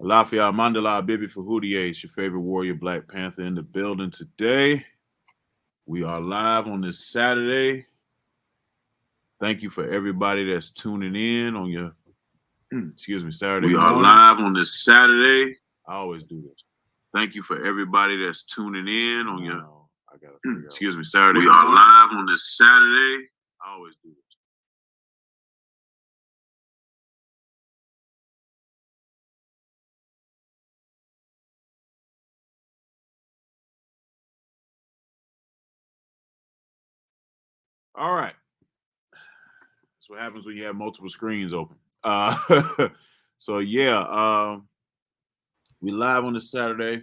Lafayette Mandela Bibi Fahudier, it's your favorite warrior, Black Panther, in the building today. We are live on this Saturday. Thank you for everybody that's tuning in on your, Saturday morning. We are live on this Saturday. I always do this. Thank you for everybody that's tuning in on your, Saturday. We are live on this Saturday. I always do this. All right. That's what happens when you have multiple screens open. So yeah, we live on this Saturday.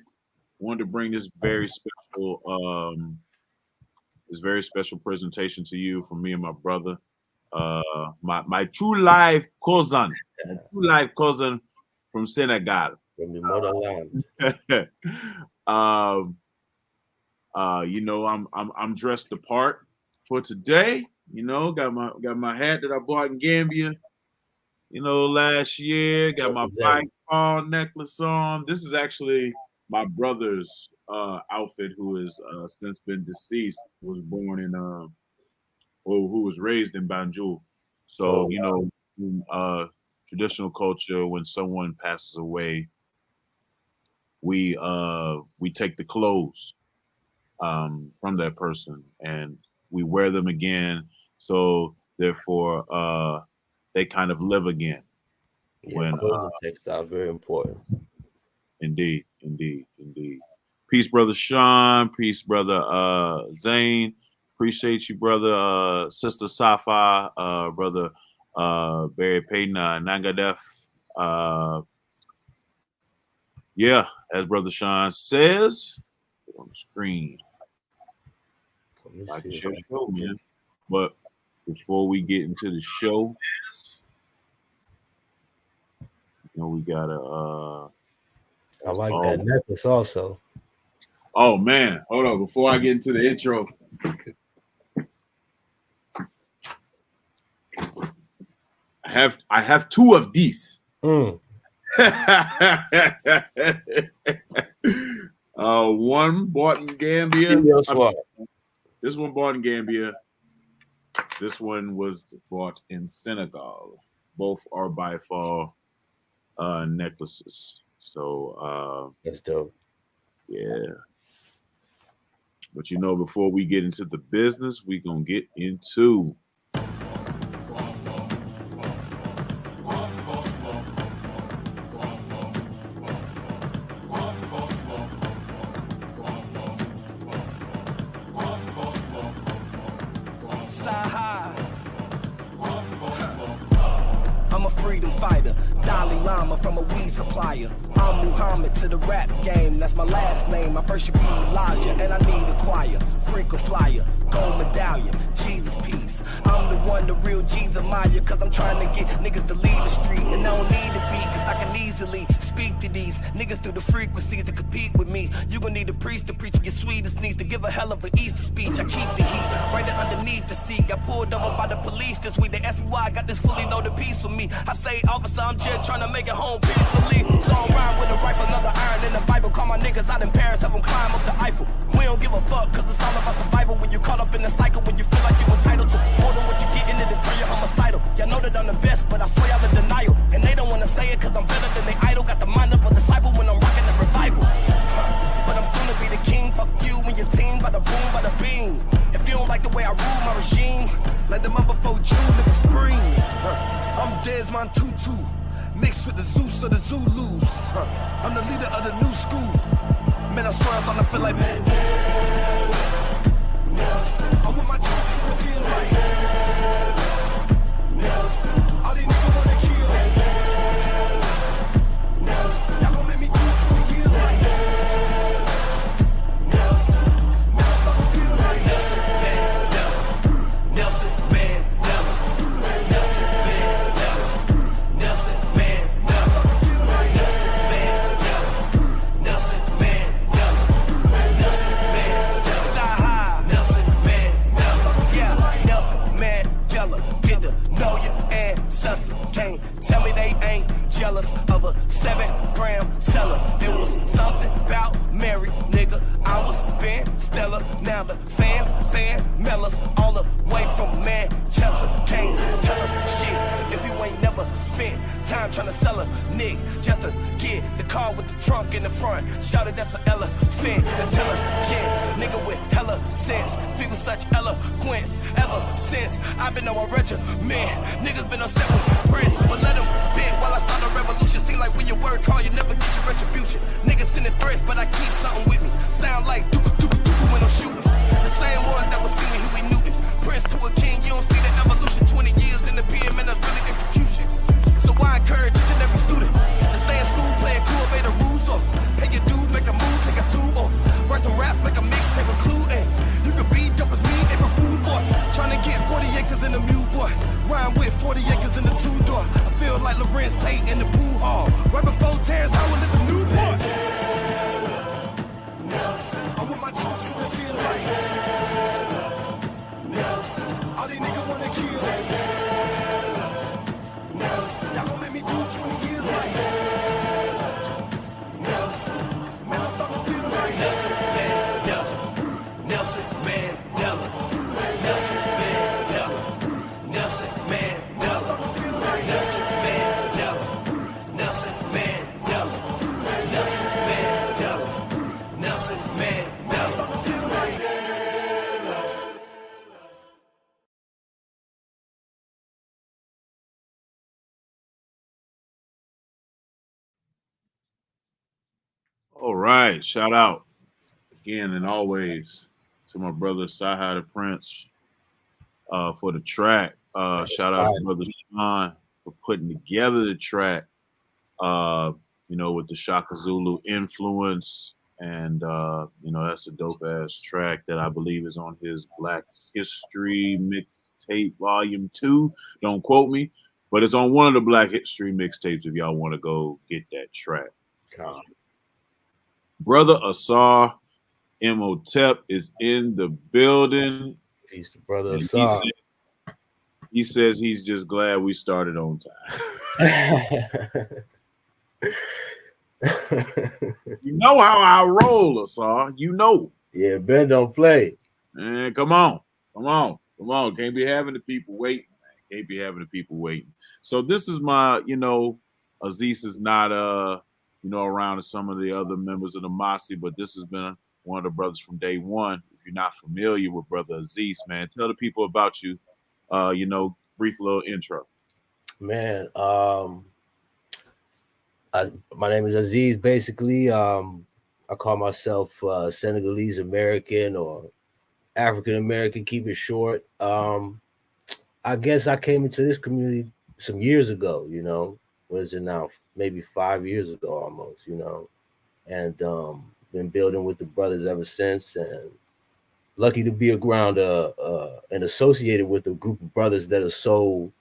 Wanted to bring this very special presentation to you from me and my brother, my true life cousin, from Senegal, from the motherland. I'm dressed the part for today. Got my hat that I bought in Gambia, last year. Got my black ball necklace on. This is actually my brother's outfit, who has since been deceased. Was born in who was raised in Banjul. So in traditional culture, when someone passes away, we take the clothes from that person and we wear them again. So therefore, they kind of live again. Yeah, clothing textile very important. Indeed. Peace, brother Sean. Peace, brother Zane. Appreciate you, brother. Sister Safa. Brother Barry Payton. Nangadef. Yeah, as brother Sean says on the screen. I can share the show, man. But before we get into the show, we gotta I like that necklace also. Oh man, hold on. Before I get into the intro, I have two of these. One bought in Gambia. This one bought in Gambia. This one was bought in Senegal. Both are by fall necklaces. So that's dope. Yeah. But before we get into the business, we're gonna get into from a weed supplier. I'm Muhammad to the rap game. That's my last name. My first should be Elijah, and I need a choir. Freak a flyer, gold medallion, Jesus peace. I'm the one, the real Jesus Maya, cause I'm trying to get niggas to leave the street. And I don't need to be, cause I can easily speak to these niggas through the frequencies to compete with me. You gon' need a priest to preach your sweetest needs, to give a hell of an Easter speech. I keep the heat right there underneath the seat. Got pulled over by the police this week. They asked me why I got this fully loaded piece with me. I say, officer, I'm just trying to make it home peacefully. So I'm riding with a rifle, another iron in the Bible. Call my niggas out in Paris, have them climb up the Eiffel. We don't give a fuck, cause it's all about survival. When you caught up in the cycle, when you feel like you entitled to more than what you get in it, it turn you homicidal. Y'all know that I'm the best, but I swear I'm in denial. And they don't wanna say it, cause I'm better than they idol. Got the mind of a disciple when I'm rocking the revival. But I'm soon to be the king. Fuck you and your team, bada boom, bada bing. If you don't like the way I rule my regime, let them up before June in the spring. I'm Desmond Tutu, mixed with the Zeus of the Zulus. I'm the leader of the new school. Man, I swear I'm starting to feel like Mandela. I want my troops to feel like Nelson. All these niggas wanna kill Nelson. Y'all gon' make me do 20 years like Nelson. Now I'm fucking feel like Nelson Mandela. Nelson Mandela. Nelson Mandela. Nelson Mandela. Fucking feel like Nelson Mandela. Nelson Mandela. Nelson Mandela. Side high. Nelson Mandela. Yeah, Nelson Mandela. Get to know you and jealous of a 7-gram seller. It was something about Mary, nigga. I was Ben Stella. Now the fans, Mellas, all the way from Manchester. Can't tell her shit if you ain't never spent time trying to sell a nigga just to get the car with the trunk in the front. Shout it, that's an elephant. And tell her shit, nigga with hella sense. Speak with such eloquence ever since I've been on a regiment. Niggas been upset with Prince, but let them bend while I start a revolution. Seem like when you work hard, you never get your retribution. Niggas sending threats, but I keep something with me. Sound like dooku when I'm shooting. The same ones that was singing Huey Newton. Prince to a king, you don't see the evolution. 20 years in the PM, and that's really execution. So I encourage each and every student to stay in school, play it cool, obey the rules, or pay your dues, make a move, take a tool, or write some raps, make a mixtape with Clue, and you could be dope as me, April Fool boy. Trying to get 40 acres in the mule boy. Rhyme with 40 acres in the two-door. I feel like Lorenz Tate in the pool hall. Right before Terrence Howard at the Newport. I'm with my troops in the field like all these niggas wanna kill me. Y'all gon' make me do 20 years like man, I'm starting to feel like Nelson Mandela. Nelson Mandela. Nelson Mandela. Nelson Mandela. Nelson Mandela. Nelson Mandela. Nelson Mandela. Nelson Mandela. All right, shout out again and always to my brother Saha the Prince for the track. Shout out to brother Sean for putting together the track. With the Shaka Zulu influence, and that's a dope ass track that I believe is on his Black History mixtape volume 2. Don't quote me, but it's on one of the Black History mixtapes if y'all want to go get that track. Brother Asar Imhotep is in the building. Peace to brother Asar. He says he's just glad we started on time. You know how I roll, Asar. You know. Yeah, Ben don't play. Man, come on. Can't be having the people waiting. Man. Can't be having the people waiting. So this is my, Aziz is not around as some of the other members of the Masi, but this has been one of the brothers from day one. If you're not familiar with Brother Aziz, man, tell the people about you. Brief little intro. Man, my name is Aziz. Basically, I call myself Senegalese American or African American. Keep it short. I guess I came into this community some years ago. What is it now? Maybe 5 years ago, almost. And been building with the brothers ever since, and lucky to be around and associated with a group of brothers that are so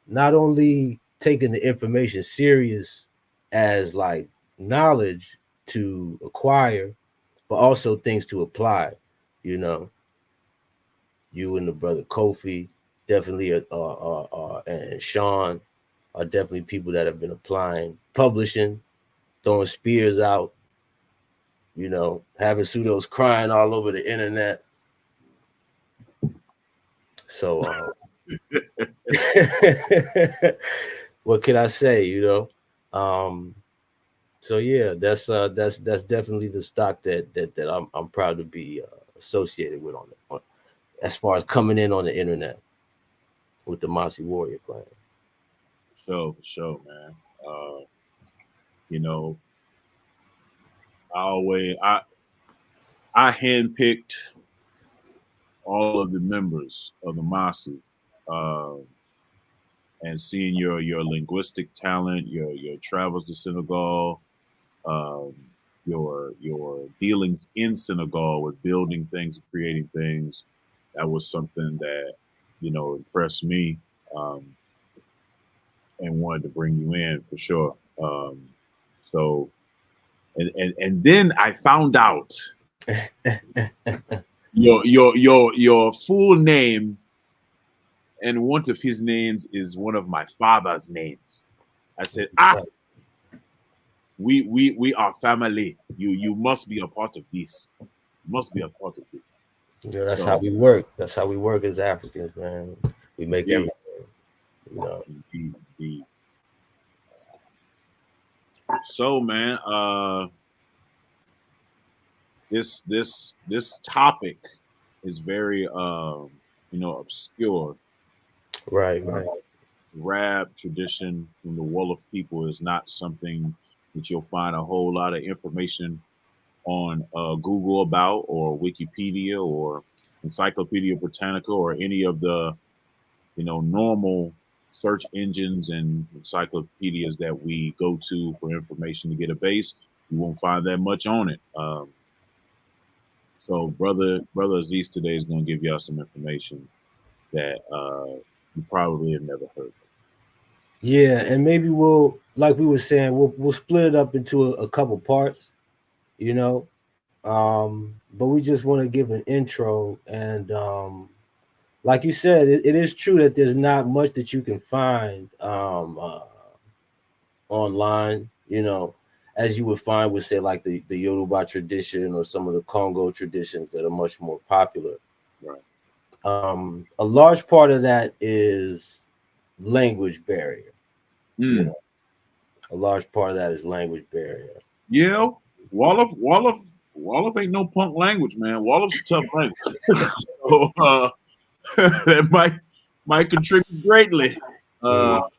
not only taking the information serious as like knowledge to acquire, but also things to apply. You and the brother Kofi definitely and Sean are definitely people that have been applying, publishing, throwing spears out, having pseudos crying all over the internet. So what can I say, so yeah, that's definitely the stock that I'm proud to be associated with on as far as coming in on the internet with the Masi Warrior clan. For sure, man. I handpicked all of the members of the Masi, and seeing your linguistic talent, your travels to Senegal, your dealings in Senegal with building things and creating things, that was something that impressed me, and wanted to bring you in for sure. And then I found out your full name, and one of his names is one of my father's names. I said, we are family. You must be a part of this. You must be a part of this. Yeah, that's how we work. That's how we work as Africans, man. We make everything. You know. Indeed. So, man, this topic is very obscure. Right. Rab tradition from the Wolof people is not something that you'll find a whole lot of information on Google about, or Wikipedia, or Encyclopedia Britannica, or any of the normal search engines and encyclopedias that we go to for information to get a base. You won't find that much on it. So brother Aziz today is going to give y'all some information that you probably have never heard of. Yeah, and maybe we'll, like we were saying, we'll split it up into a couple parts, but we just want to give an intro. And like you said, it is true that there's not much that you can find online, as you would find with, say, like the Yoruba tradition or some of the Congo traditions that are much more popular. Right. A large part of that is language barrier. A large part of that is language barrier. Yeah, Wolof ain't no punk language, man. Wolof's a tough language. So that might contribute greatly to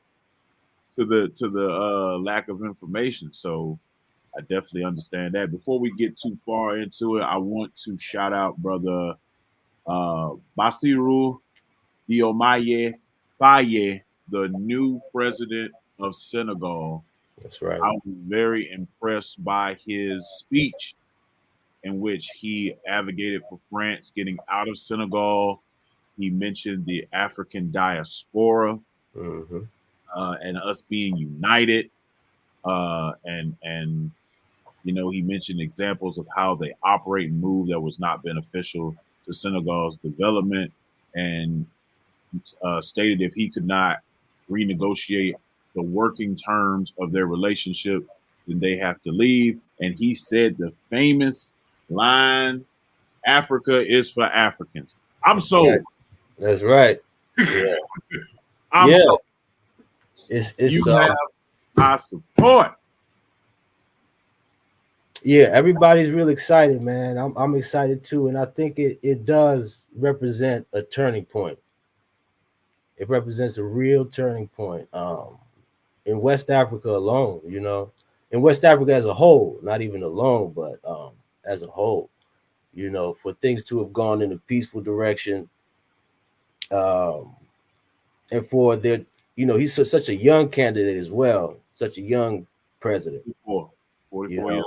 the lack of information. So I definitely understand that. Before we get too far into it, I want to shout out brother Basiru Diomaye Faye, the new president of Senegal. That's right. I was very impressed by his speech, in which he advocated for France getting out of Senegal. He mentioned the African diaspora and us being united. And he mentioned examples of how they operate and move that was not beneficial to Senegal's development, and stated if he could not renegotiate the working terms of their relationship, then they have to leave. And he said the famous line, "Africa is for Africans." I'm sold. Right. That's right. Yeah. I'm sold. It's you have my support. Yeah, everybody's real excited, man. I'm excited too, and I think it does represent a turning point. It represents a real turning point in West Africa alone, in West Africa as a whole, not even alone, but as a whole, for things to have gone in a peaceful direction, and for their, he's such a young candidate as well, such a young president. 44 years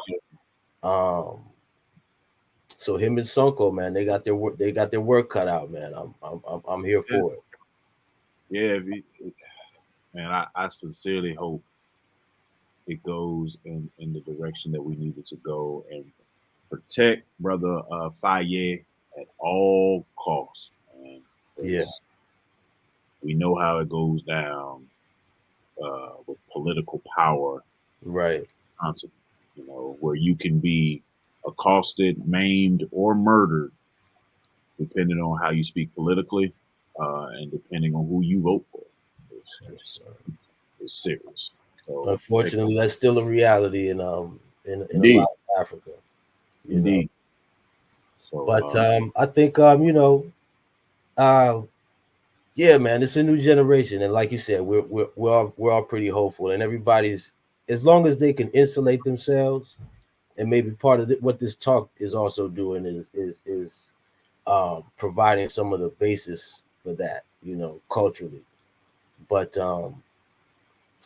old. So him and Sonko, man, they got their work cut out, man. I'm here for it. Yeah, man, I sincerely hope it goes in the direction that we need it to go, and protect brother Faye at all costs. Man. Yeah, we know how it goes down with political power, right? Where you can be accosted, maimed, or murdered, depending on how you speak politically, and depending on who you vote for. It's serious. So, unfortunately, that's still a reality in a lot of Africa. Indeed. So, but I think yeah, man, it's a new generation, and like you said, we're all pretty hopeful, and everybody's, as long as they can insulate themselves, and maybe part of what this talk is also doing is providing some of the basis for that, culturally. But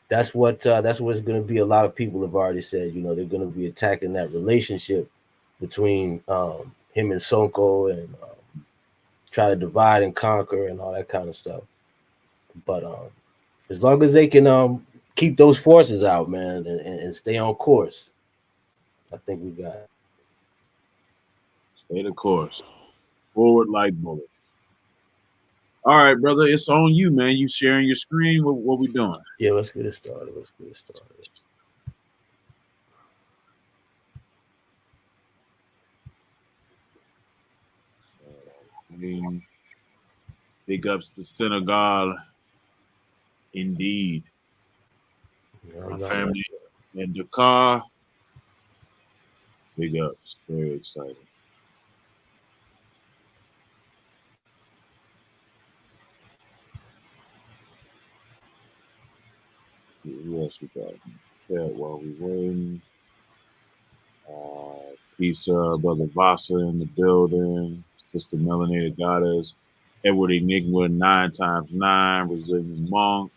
that's what's going to be. A lot of people have already said, they're going to be attacking that relationship between him and Sonko, and try to divide and conquer and all that kind of stuff. But as long as they can keep those forces out, man, and stay on course, I think we got it. Stay the course. Forward like bullets. All right, brother, it's on you, man. You sharing your screen? What we doing? Yeah, let's get it started. Let's get it started. Big ups to Senegal, indeed. Yeah, My family in Dakar. Big ups. Very excited. Who else we got? Chat while we waiting. Peace, brother Vasa in the building. Sister Melanated Goddess. Edward Enigma 9x9. Brazilian Monk.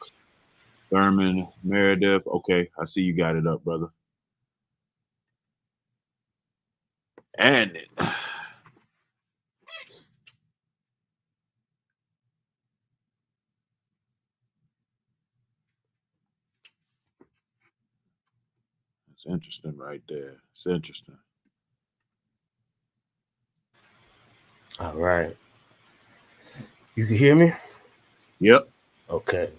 Thurman Meredith. Okay, I see you got it up, brother. And it's interesting right there. It's interesting. All right. You can hear me? Yep. Okay.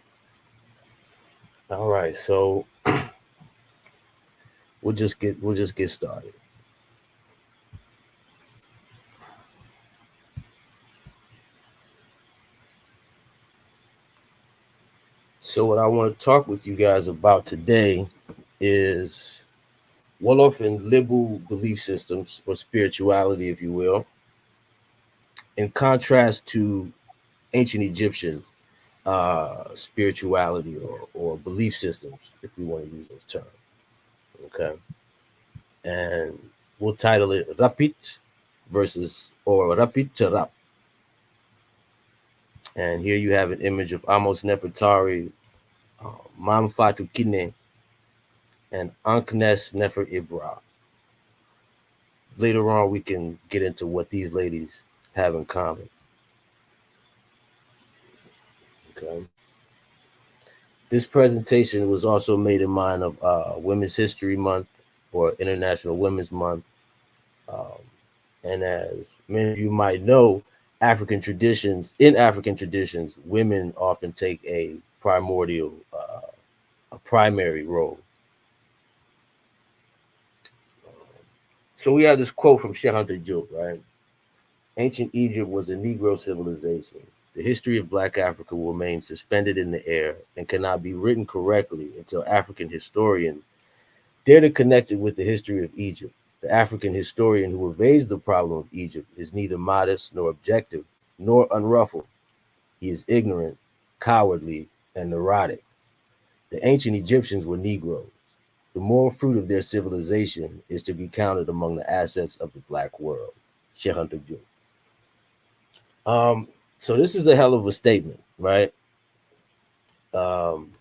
All right. So we'll just get started. So what I want to talk with you guys about today is Wolof and liberal belief systems, or spirituality, if you will, in contrast to ancient Egyptian spirituality or belief systems, if we want to use those terms. Okay. And we'll title it Rapit versus, or Rapit to Rap. And here you have an image of Amos Nefertari, Mam Fatou Kine, and Anknes Nefer Ibra. Later on, we can get into what these ladies have in common. Okay. This presentation was also made in mind of Women's History Month, or International Women's Month. And as many of you might know, in African traditions, women often take a primary role. So we have this quote from Sheikh Anta Diop, right? Ancient Egypt was a Negro civilization. The history of Black Africa will remain suspended in the air and cannot be written correctly until African historians dare to connect it with the history of Egypt. The African historian who evades the problem of Egypt is neither modest nor objective nor unruffled. He is ignorant, cowardly, and neurotic. The ancient Egyptians were Negroes. The moral fruit of their civilization is to be counted among the assets of the Black world. Sheikh Anta Diop. So this is a hell of a statement, right? And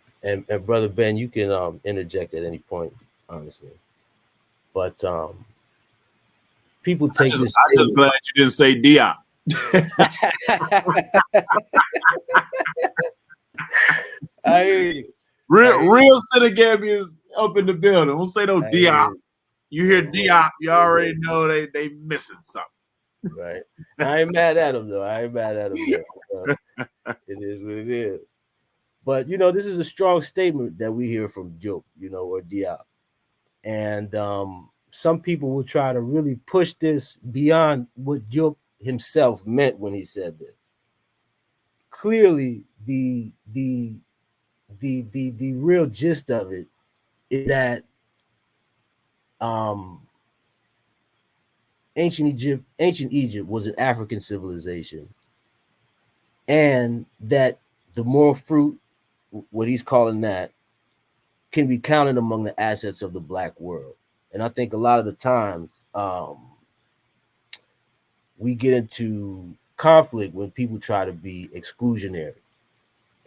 Brother Ben, you can interject at any point, honestly. But people take this. I'm just glad you didn't say Diop. I hear you. Real Senegambians up in the building. Don't say no Diop. You hear Diop, you already know they missing something. Right. I ain't mad at them though. It is what it is. But this is a strong statement that we hear from Diop, or Diop. And some people will try to really push this beyond what Diop himself meant when he said this. Clearly, the real gist of it is that ancient Egypt was an African civilization, and that the moral fruit, what he's calling that, can be counted among the assets of the Black world. And I think a lot of the times we get into conflict when people try to be exclusionary,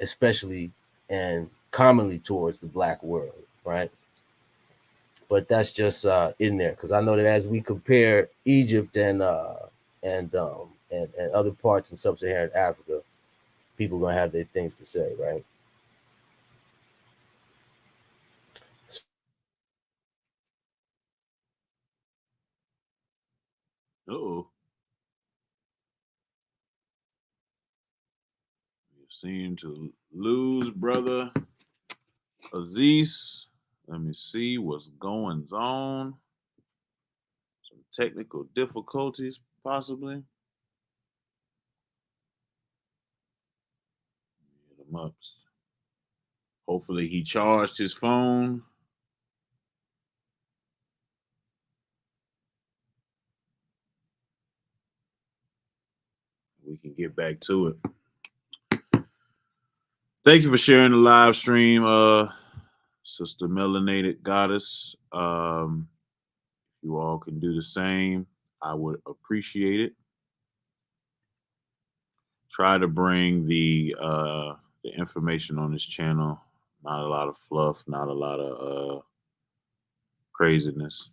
especially and commonly towards the Black world, right? But that's just in there, because I know that as we compare Egypt and other parts in sub-Saharan Africa, people are gonna have their things to say, right? Uh-oh. Seem to lose brother Aziz. Let me see what's going on. Some technical difficulties, possibly. Hit him up. Hopefully he charged his phone. We can get back to it. Thank you for sharing the live stream, Sister Melanated Goddess. You all can do the same. I would appreciate it. Try to bring the information on this channel. Not a lot of fluff, not a lot of craziness.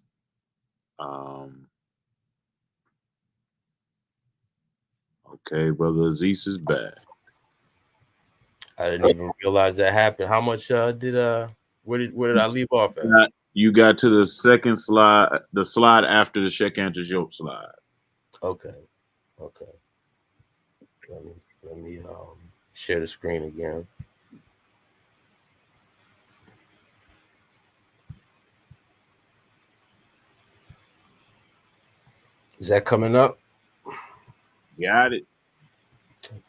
Okay, brother Aziz is back. I didn't even realize that happened. How much where did I leave off at? You got to the second slide, the slide after the Sheikh Answers Yoke slide. Okay. Let me share the screen again. Is that coming up? Got it.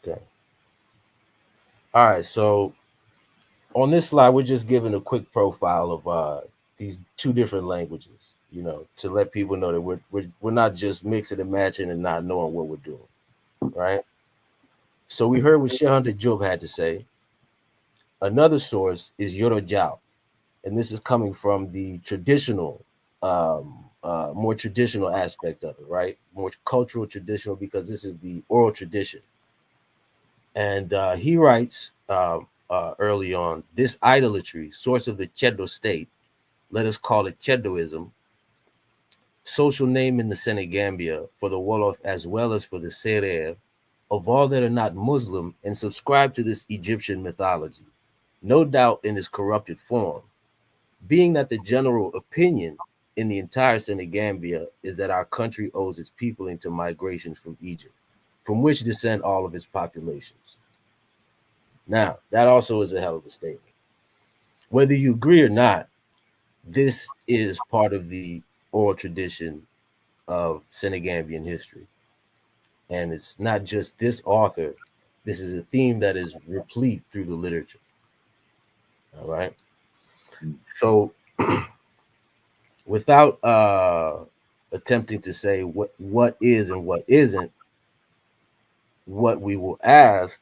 Okay. All right. So on this slide, we're just giving a quick profile of these two different languages, you know, to let people know that we're not just mixing and matching and not knowing what we're doing, right? So we heard what Sheikh Job had to say. Another source is Yorojao, and this is coming from the traditional, more traditional aspect of it, right? More cultural traditional, because this is the oral tradition. And he writes early on, this idolatry, source of the Chedo state, let us call it Chedoism, social name in the Senegambia for the Wolof as well as for the Serer, of all that are not Muslim and subscribe to this Egyptian mythology, no doubt in its corrupted form, being that the general opinion in the entire Senegambia is that our country owes its peopling to migrations from Egypt, from which descend all of its populations. Now, that also is a hell of a statement. Whether you agree or not, this is part of the oral tradition of Senegambian history. And it's not just this author, this is a theme that is replete through the literature. All right. So without attempting to say what is and what isn't, what we will ask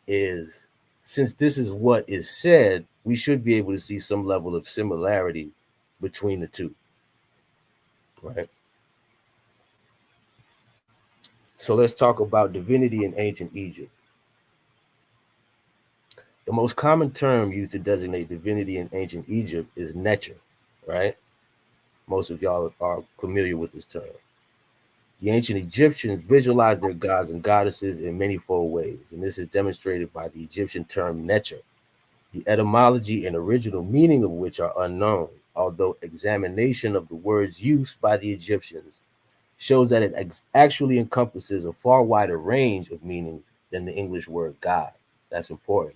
is, since this is what is said, we should be able to see some level of similarity between the two, right? So let's talk about divinity in ancient Egypt. The most common term used to designate divinity in ancient Egypt is necher, right? Most of y'all are familiar with this term. The ancient Egyptians visualized their gods and goddesses in manyfold ways, and this is demonstrated by the Egyptian term necher, the etymology and original meaning of which are unknown, although examination of the word's use by the Egyptians shows that it actually encompasses a far wider range of meanings than the English word God. That's important.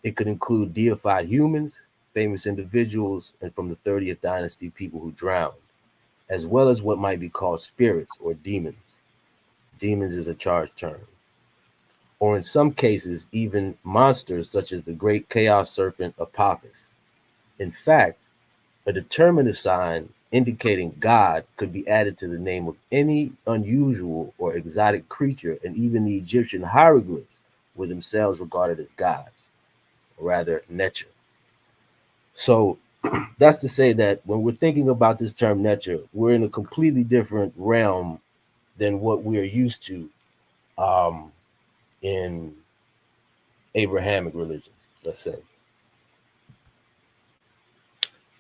It could include deified humans, famous individuals, and from the 30th dynasty, people who drowned, as well as what might be called spirits or demons. Demons is a charged term. Or in some cases, even monsters such as the great chaos serpent Apophis. In fact, a determinative sign indicating God could be added to the name of any unusual or exotic creature, and even the Egyptian hieroglyphs were themselves regarded as gods, or rather necher. So that's to say that when we're thinking about this term necher, we're in a completely different realm than what we are used to in Abrahamic religions, let's say.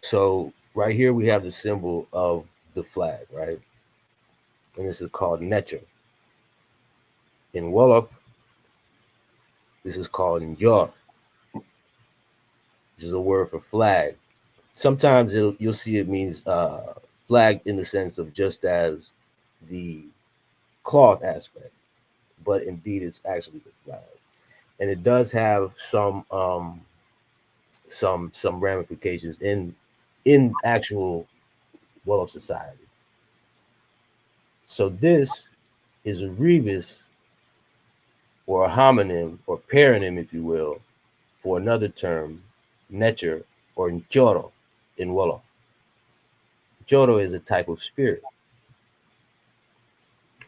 So right here we have the symbol of the flag, right? And this is called necher. In Wolof, this is called njor, which is a word for flag. Sometimes you'll see it means flag in the sense of just as the cloth aspect, but indeed it's actually the flag. and it does have some ramifications in actual Wolof society. So this is a rebus or a homonym or paronym, if you will, for another term, necher or nchoro in Wolof. Nchoro is a type of spirit.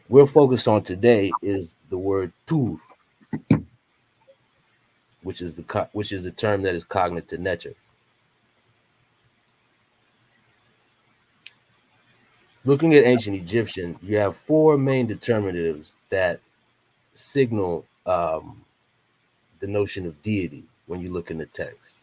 We'll focus on today is the word tur, which is the term that is cognate to necher. Looking at ancient Egyptian, you have four main determinatives that signal the notion of deity when you look in the text.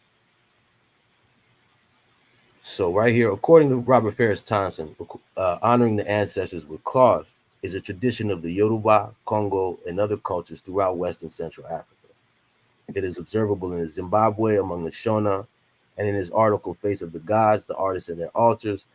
So right here, according to Robert Ferris Thompson, honoring the ancestors with cloth is a tradition of the Yoruba, Congo, and other cultures throughout West and Central Africa. It is observable in Zimbabwe among the Shona, and in his article "Face of the Gods: The Artists and Their Altars,"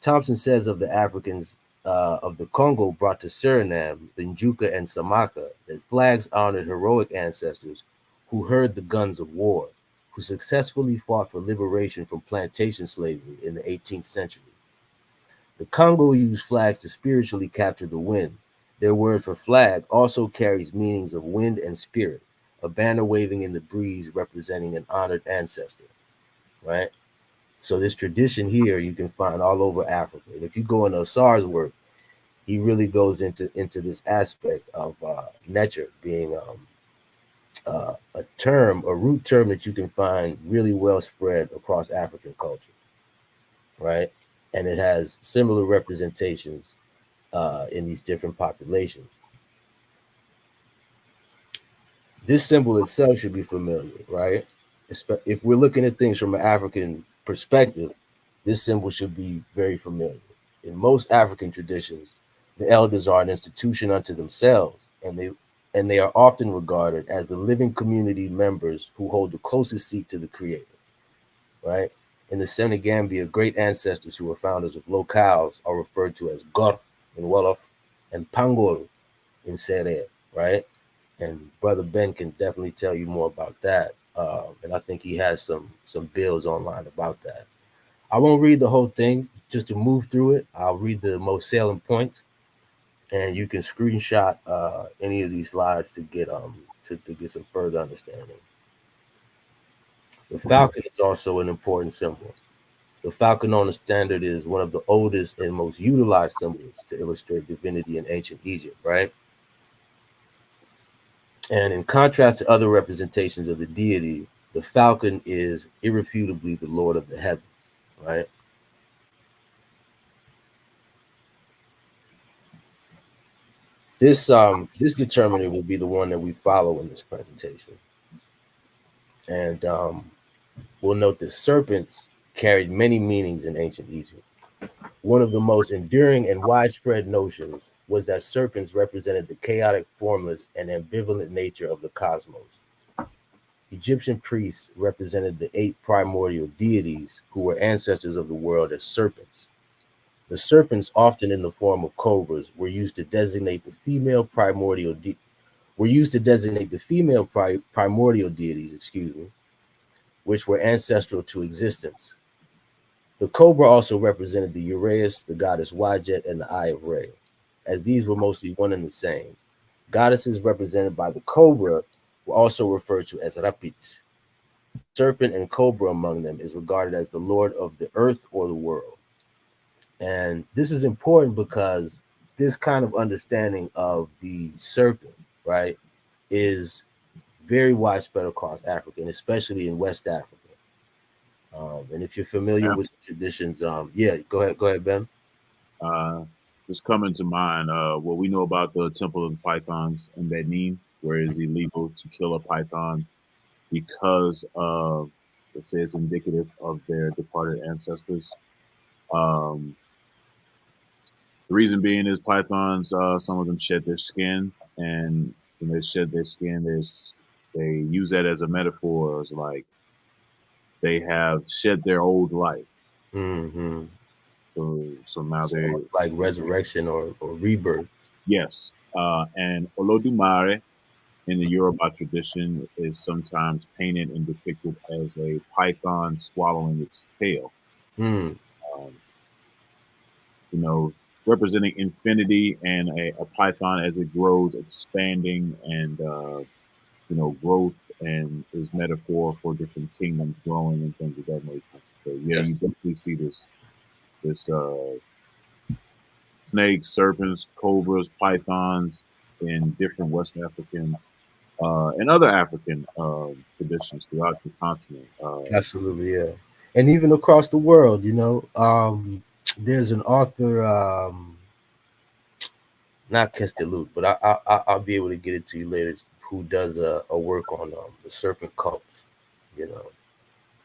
Thompson says of the Africans of the Congo brought to Suriname, the Njuka and Samaka, that flags honored heroic ancestors who heard the guns of war, who successfully fought for liberation from plantation slavery in the 18th century. The Congo used flags to spiritually capture the wind. Their word for flag also carries meanings of wind and spirit, a banner waving in the breeze representing an honored ancestor, right? So this tradition here you can find all over Africa. And if you go into Asar's work, he really goes into this aspect of necher being a root term that you can find really well spread across African culture, right? And it has similar representations in these different populations. This symbol itself should be familiar, right? If we're looking at things from an African perspective, this symbol should be very familiar. In most African traditions, the elders are an institution unto themselves, and they are often regarded as the living community members who hold the closest seat to the Creator, right? In the Senegambia, great ancestors who were founders of locales are referred to as Gor in Wolof and Pangol in Sere, right? And Brother Ben can definitely tell you more about that. And I think he has some bills online about that. I won't read the whole thing, just to move through it. I'll read the most salient points, and you can screenshot any of these slides to get some further understanding. The falcon is also an important symbol. The falcon on the standard is one of the oldest and most utilized symbols to illustrate divinity in ancient Egypt, right? And in contrast to other representations of the deity, the falcon is irrefutably the Lord of the heavens, right? This determinant will be the one that we follow in this presentation. And we'll note that serpents carried many meanings in ancient Egypt. One of the most enduring and widespread notions was that serpents represented the chaotic, formless, and ambivalent nature of the cosmos. Egyptian priests represented the 8 primordial deities who were ancestors of the world as serpents. The serpents, often in the form of cobras, were used to designate the female primordial deities, which were ancestral to existence. The cobra also represented the Uraeus, the goddess Wajet, and the Eye of Re, as these were mostly one and the same. Goddesses represented by the cobra were also referred to as Rapit. Serpent and cobra among them is regarded as the lord of the earth or the world. And this is important because this kind of understanding of the serpent, right, is very widespread across Africa, and especially in West Africa. And if you're familiar with the traditions, yeah, go ahead, Ben. Just coming to mind, what we know about the Temple of the Pythons in Benin, where it is illegal to kill a python because of, let's say, it's indicative of their departed ancestors. The reason being is pythons, some of them shed their skin, and when they shed their skin, they use that as a metaphor, as like they have shed their old life. Mm-hmm. So now they're like resurrection or rebirth. Yes. And Olodumare in the Yoruba tradition is sometimes painted and depicted as a python swallowing its tail. Hmm. Um, you know, representing infinity and a python as it grows, expanding and growth, and is metaphor for different kingdoms growing and things of that nature. So yeah, Yes. you definitely see this snakes, serpents, cobras, pythons in different West African and other African traditions throughout the continent. Absolutely, yeah. And even across the world, there's an author, not Kestelut, but I'll be able to get it to you later, who does a work on the serpent cults, you know.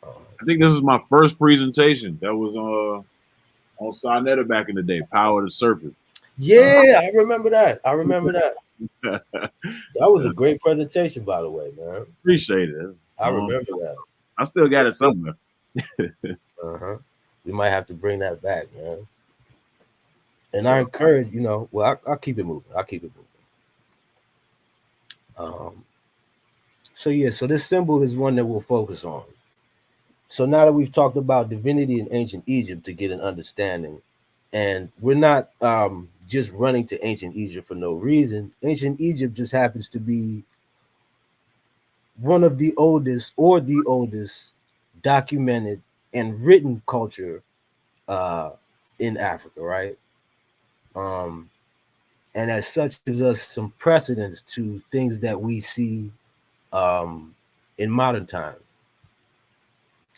Um, I think this is my first presentation. That was on Sonetta back in the day. Power of the Serpent. yeah, I remember that. I remember that. That was a Yeah, great presentation, by the way, man. appreciate it. It's I long remember time. that. I still got it somewhere. Uh-huh. We might have to bring that back, man. And I encourage, well, I'll keep it moving. I'll keep it moving. So yeah, so this symbol is one that we'll focus on. So now that we've talked about divinity in ancient Egypt to get an understanding, and we're not just running to ancient Egypt for no reason. Ancient Egypt just happens to be one of the oldest or the oldest documented and written culture uh, in Africa, right? Um, and as such gives us some precedence to things that we see um, in modern times.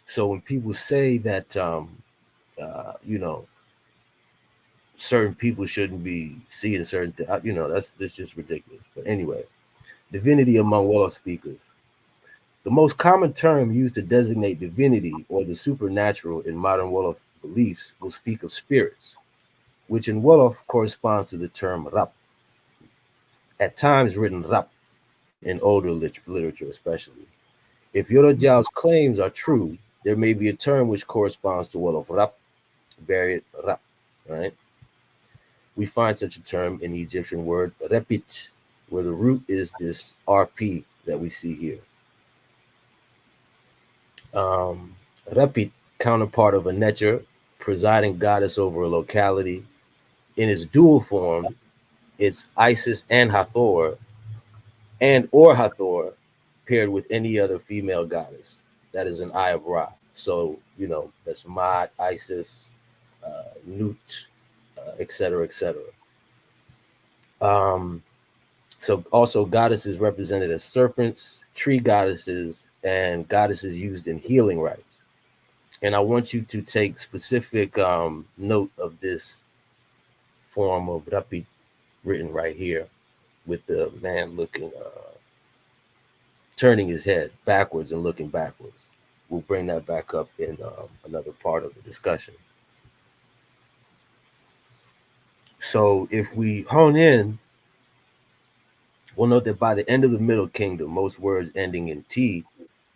So when people say that, uh, you know, certain people shouldn't be seeing certain things, that's just ridiculous. But anyway, divinity among Wolof speakers. The most common term used to designate divinity or the supernatural in modern Wolof beliefs will speak of spirits, which in Wolof corresponds to the term Rab, at times written Rab in older literature, especially. If Yorojal's claims are true, there may be a term which corresponds to Wolof Rab, variant Rab, right? We find such a term in the Egyptian word repit, where the root is this RP that we see here. Repit, counterpart of a Necher, presiding goddess over a locality. In its dual form, it's Isis and Hathor, and or Hathor, paired with any other female goddess. That is an Eye of Ra. So, that's Mad, Isis, Nut, etc., etc. Um, so also goddesses represented as serpents, tree goddesses, and goddesses used in healing rites. And I want you to take specific note of this form of Rapi written right here with the man turning his head backwards and looking backwards. We'll bring that back up in another part of the discussion. So if we hone in, we'll note that by the end of the Middle Kingdom, most words ending in T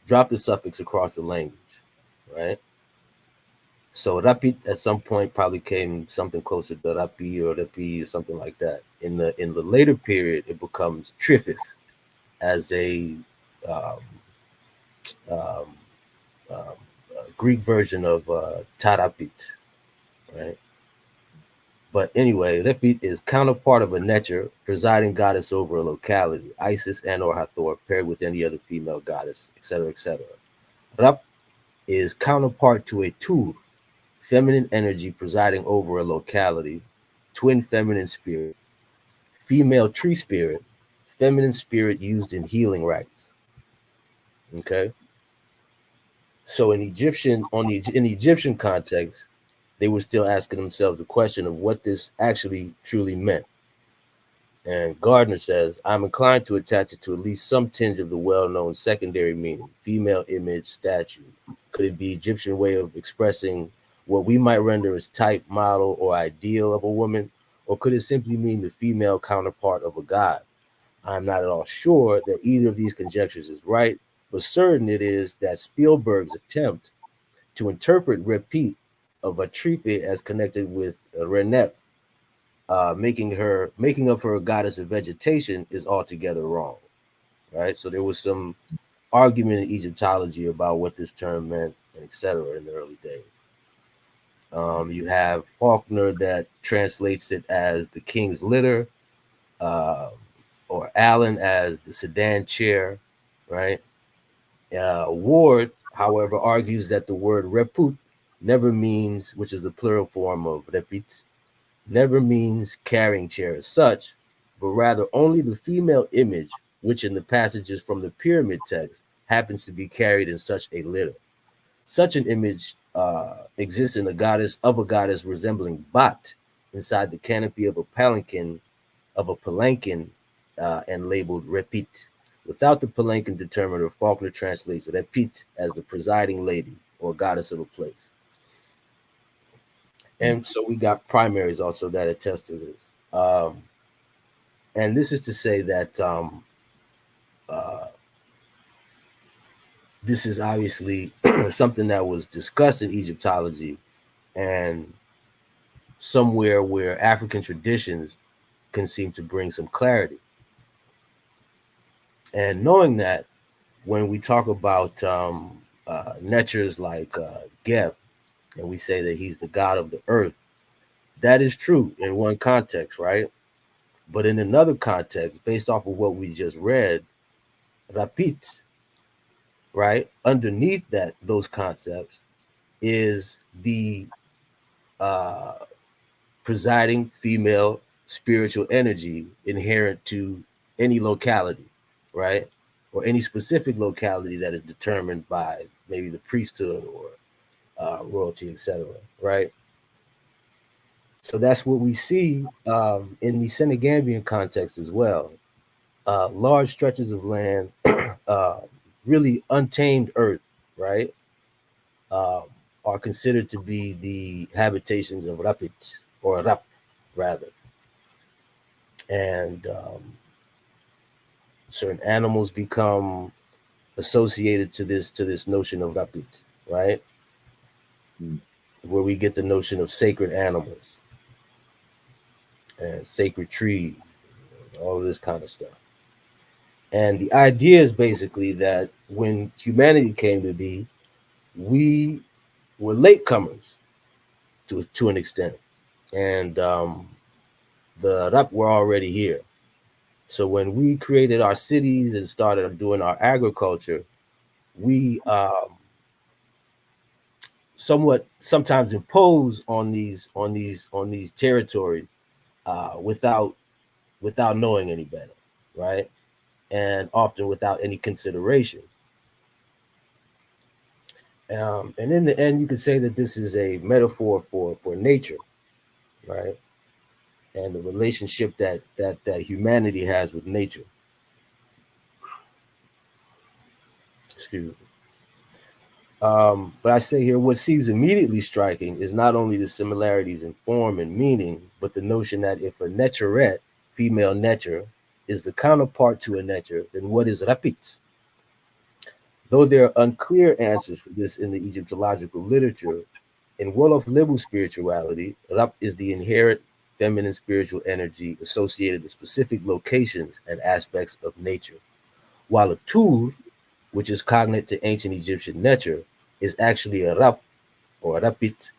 drop the suffix across the language, right? So rapid at some point probably came something closer to rapi or rapi or something like that. In the later period, it becomes trifis as um, um, um, a Greek version of tarapit, right? But anyway, Repit is counterpart of a Necher, presiding goddess over a locality, Isis and or Hathor, paired with any other female goddess, etc., etc. Rap is counterpart to a Tur, feminine energy presiding over a locality, twin feminine spirit, female tree spirit, feminine spirit used in healing rites. Okay, so in the Egyptian context, they were still asking themselves the question of what this actually truly meant. And Gardner says, I'm inclined to attach it to at least some tinge of the well-known secondary meaning, female image, statue. Could it be Egyptian way of expressing what we might render as type, model, or ideal of a woman? Or could it simply mean the female counterpart of a god? I'm not at all sure that either of these conjectures is right, but certain it is that Spielberg's attempt to interpret repeat of a tripe as connected with Renep, making of her a goddess of vegetation, is altogether wrong. right? So there was some argument in Egyptology about what this term meant, etc. in the early days. You have Faulkner that translates it as the king's litter, uh, or Allen as the sedan chair, right? Ward, however, argues that the word reput never means, which is the plural form of repit, never means carrying chair as such, but rather only the female image, which in the passages from the pyramid text happens to be carried in such a litter. Such an image exists in a goddess resembling Bat inside the canopy of a palanquin, and labeled Repit. Without the palanquin determiner, Faulkner translates Repit as the presiding lady or goddess of a place. And so we got primaries also that attest to this. And this is to say that uh, this is obviously something that was discussed in Egyptology and somewhere where African traditions can seem to bring some clarity. And knowing that, when we talk about Netchers like Geb, and we say that he's the god of the earth, that is true in one context, right? But in another context, based off of what we just read, Rapit, right, underneath those concepts is the uh, presiding female spiritual energy inherent to any locality, right? Or any specific locality that is determined by maybe the priesthood or royalty, etc., right? So that's what we see in the Senegambian context as well. Large stretches of land, uh, really untamed earth, right, uh, are considered to be the habitations of Rapit, or Rap, rather. And certain animals become associated to this notion of Rapit, right? Mm. Where we get the notion of sacred animals and sacred trees, all of this kind of stuff. And the idea is basically that when humanity came to be, we were latecomers to an extent, and the Rap were already here. So when we created our cities and started doing our agriculture, we somewhat sometimes impose on these territories without knowing any better, right? And often without any consideration. And in the end, you could say that this is a metaphor for nature, right? And the relationship that humanity has with nature. Excuse me. But I say here, what seems immediately striking is not only the similarities in form and meaning, but the notion that if a neturette, female netur, is the counterpart to a netur, then what is rapit? Though there are unclear answers for this in the Egyptological literature, in Wolof Libu spirituality, Rap is the inherent feminine spiritual energy associated with specific locations and aspects of nature, while a Tur, which is cognate to ancient Egyptian nature, is actually a Rap or Rapit,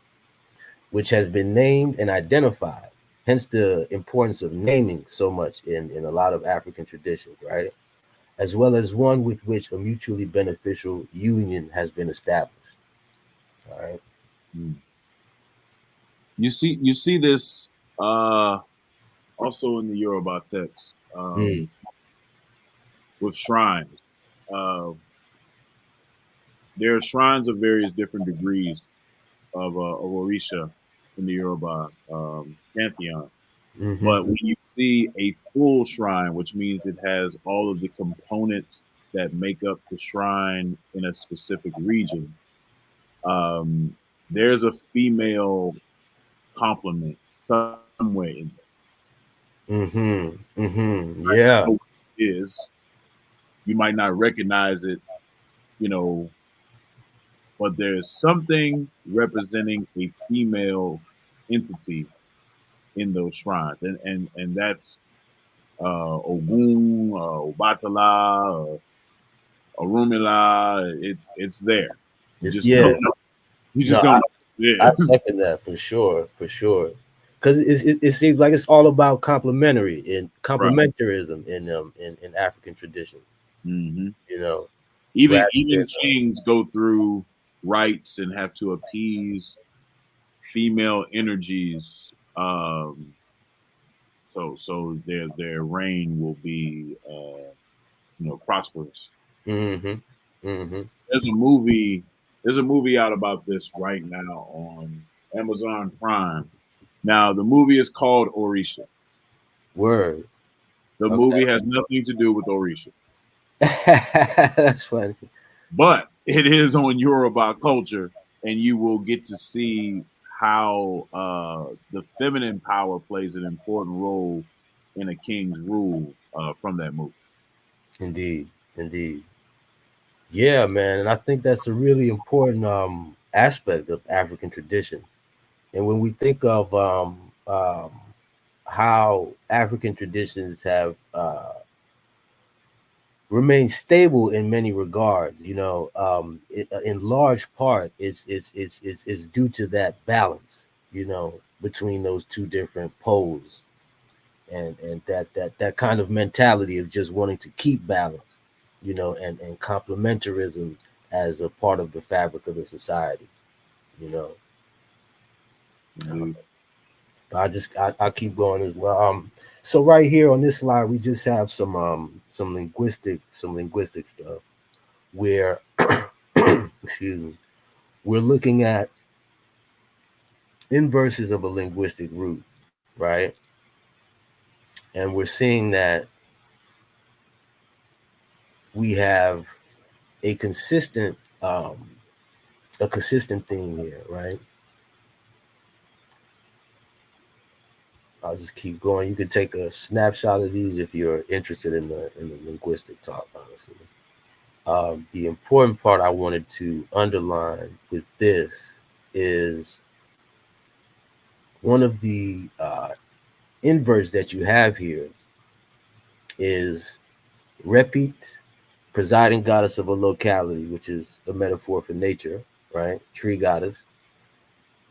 which has been named and identified. Hence the importance of naming so much in a lot of African traditions, right? As well as one with which a mutually beneficial union has been established. All right. Mm. You see this also in the Yoruba text with shrines. Uh, there are shrines of various different degrees of Orisha in the Yoruba pantheon. Mm-hmm. But when you see a full shrine, which means it has all of the components that make up the shrine in a specific region, um, there's a female complement somewhere in Mm-hmm. Mm-hmm. there. I Yeah. know what it is. You might not recognize it, you know, but there's something representing a female entity in those shrines, and that's Ogun, Obatala, Orumila. It's there. You It's just don't yeah. know. You just No, don't know what I it is. second that for sure, for sure. Because it seems like it's all about complementary and Right. complementarism in African tradition. Hmm. You know, Even rather than even kings go through rites and have to appease female energies. So their reign will be prosperous. mm-hmm, mm-hmm. There's a movie. There's a movie out about this right now on Amazon Prime. Now the movie is called Orisha. Word. The Okay, movie has nothing to do with Orisha, that's funny. but it is on Yoruba culture, and you will get to see how the feminine power plays an important role in a king's rule from that movie. Indeed, indeed. Yeah, man, and I think that's a really important aspect of African tradition. And when we think of how African traditions have remained stable in many regards, in large part, it's due to that balance, between those two different poles, and that kind of mentality of just wanting to keep balance, and complementarism as a part of the fabric of the society, you know. Indeed. I keep going as well. So right here on this slide, we just have some linguistic stuff where excuse me, we're looking at inverses of a linguistic root, right? And we're seeing that we have a consistent um, a consistent theme here, right? I'll just keep going. You can take a snapshot of these if you're interested in the linguistic talk, honestly. The important part I wanted to underline with this is one of the inverts that you have here is repeat, presiding goddess of a locality, which is a metaphor for nature, right? Tree goddess,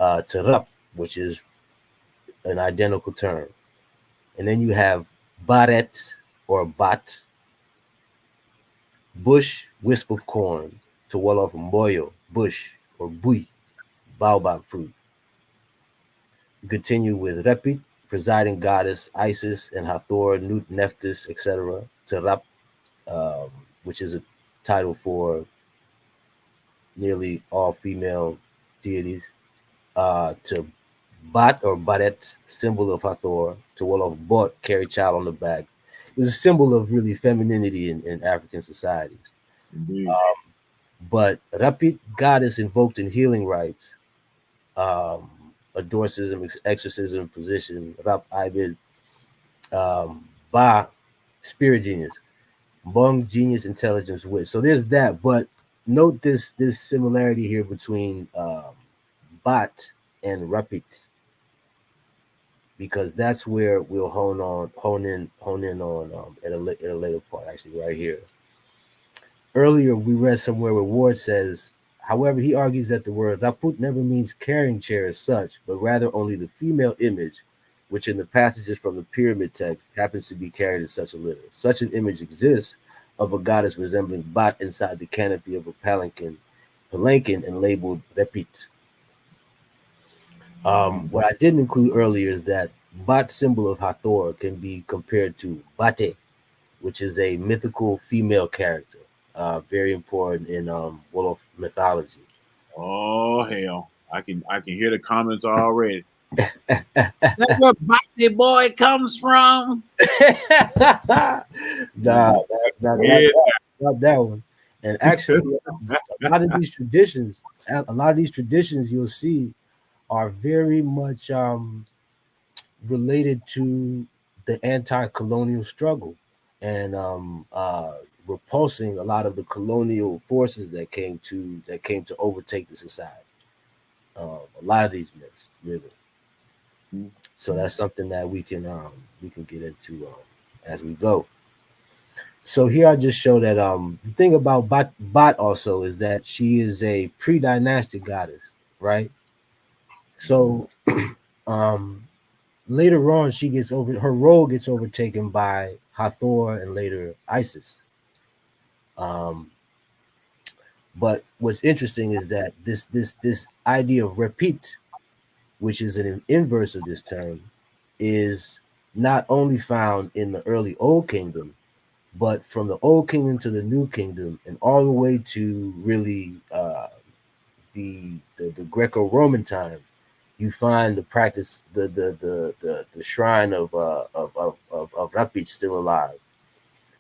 Tarap, which is an identical term. And then you have Baret or Bat, bush, wisp of corn, to Wolof Mboyo, bush, or Bui, baobab fruit. You continue with Repit, presiding goddess Isis and Hathor, Nut, Nephthys, etc., to Rap, um, which is a title for nearly all female deities, to Bat or Baret, symbol of Hathor, to Wolof Bot, carry child on the back. It was a symbol of really femininity in African societies. Indeed. But Rapid goddess invoked in healing rites, um, adorcism, exorcism, position, Rap Ibid, Ba, spirit genius, Bung genius, intelligence, wit. So there's that. But note this similarity here between Bat and Rapid, because that's where we'll hone in on at a later part, actually, right here. Earlier, we read somewhere where Ward says, however, he argues that the word raput never means carrying chair as such, but rather only the female image, which in the passages from the pyramid text happens to be carried in such a litter. Such an image exists of a goddess resembling Bat inside the canopy of a palanquin and labeled repit. What I didn't include earlier is that Bat symbol of Hathor can be compared to Bate, which is a mythical female character, very important in Wolof mythology. Oh hell! I can hear the comments already. That's where Bate Boy comes from. Nah, Yeah. not that one. And actually, a lot of these traditions you'll see are very much related to the anti-colonial struggle and repulsing a lot of the colonial forces that came to overtake the society. A lot of these myths, really. So that's something that we can get into as we go. So here I just show that the thing about Bot also is that she is a pre-dynastic goddess, right? So um later on she gets over her role gets overtaken by Hathor and later Isis. Um but what's interesting is that this idea of repeat, which is an inverse of this term, is not only found in the early Old Kingdom, but from the Old Kingdom to the New Kingdom, and all the way to really the Greco-Roman time, you find the practice, the shrine of Rapid still alive.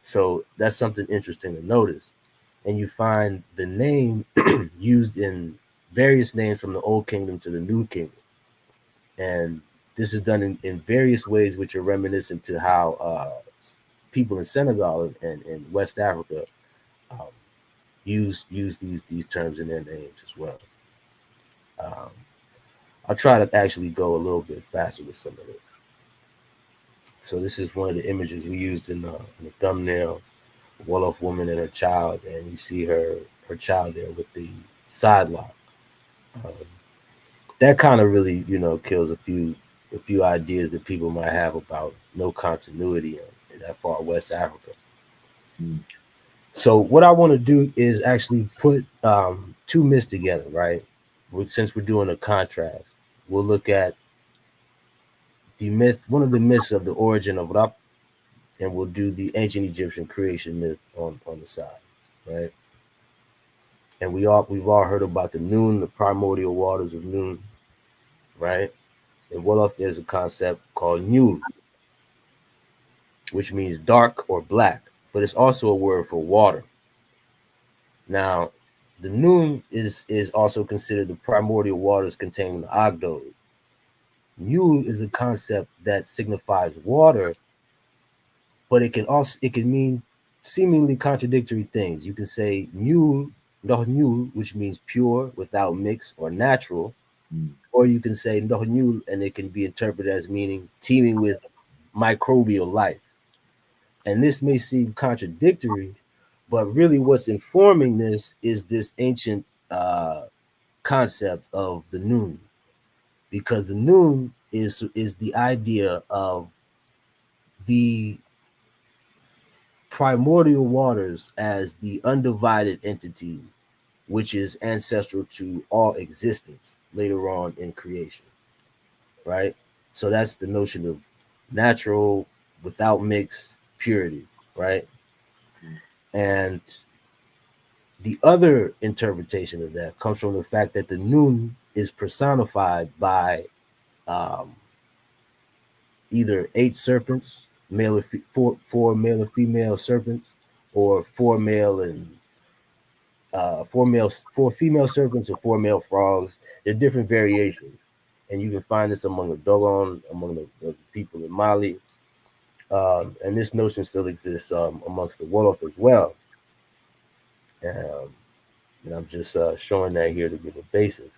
So that's something interesting to notice. And you find the name used in various names from the Old Kingdom to the New Kingdom. And this is done in various ways, which are reminiscent to how people in Senegal and West Africa um, use these terms in their names as well. Um, I'll try to actually go a little bit faster with some of this. So this is one of the images we used in the thumbnail. Wolof woman and her child, and you see her child there with the side lock. Um, that kind of really, kills a few ideas that people might have about no continuity in that far West Africa. Mm. So what I want to do is actually put two myths together, right? Since we're doing a contrast, we'll look at one of the myths of the origin of Rab, and we'll do the ancient Egyptian creation myth on the side, right? And we've all heard about the Noon, the primordial waters of Noon, right? In Wolof, there's a concept called Nul, which means dark or black, but it's also a word for water. Now, the Noon is also considered the primordial waters containing the Agdod. Nul is a concept that signifies water, but it can mean seemingly contradictory things. You can say Nul, Nul, which means pure, without mix, or natural, or you can say Nul, and it can be interpreted as meaning teeming with microbial life. And this may seem contradictory, but really what's informing this is this ancient concept of the Noon, because the Noon is the idea of the primordial waters as the undivided entity, which is ancestral to all existence later on in creation, right? So that's the notion of natural, without mix, purity, right? And the other interpretation of that comes from the fact that the Noon is personified by um, either 8 serpents, four male and female serpents, or four female serpents, or four male frogs. They're different variations, and you can find this among the Dogon, among the people in Mali, and this notion still exists amongst the Wolof as well. Um, and I'm just showing that here to give a basis.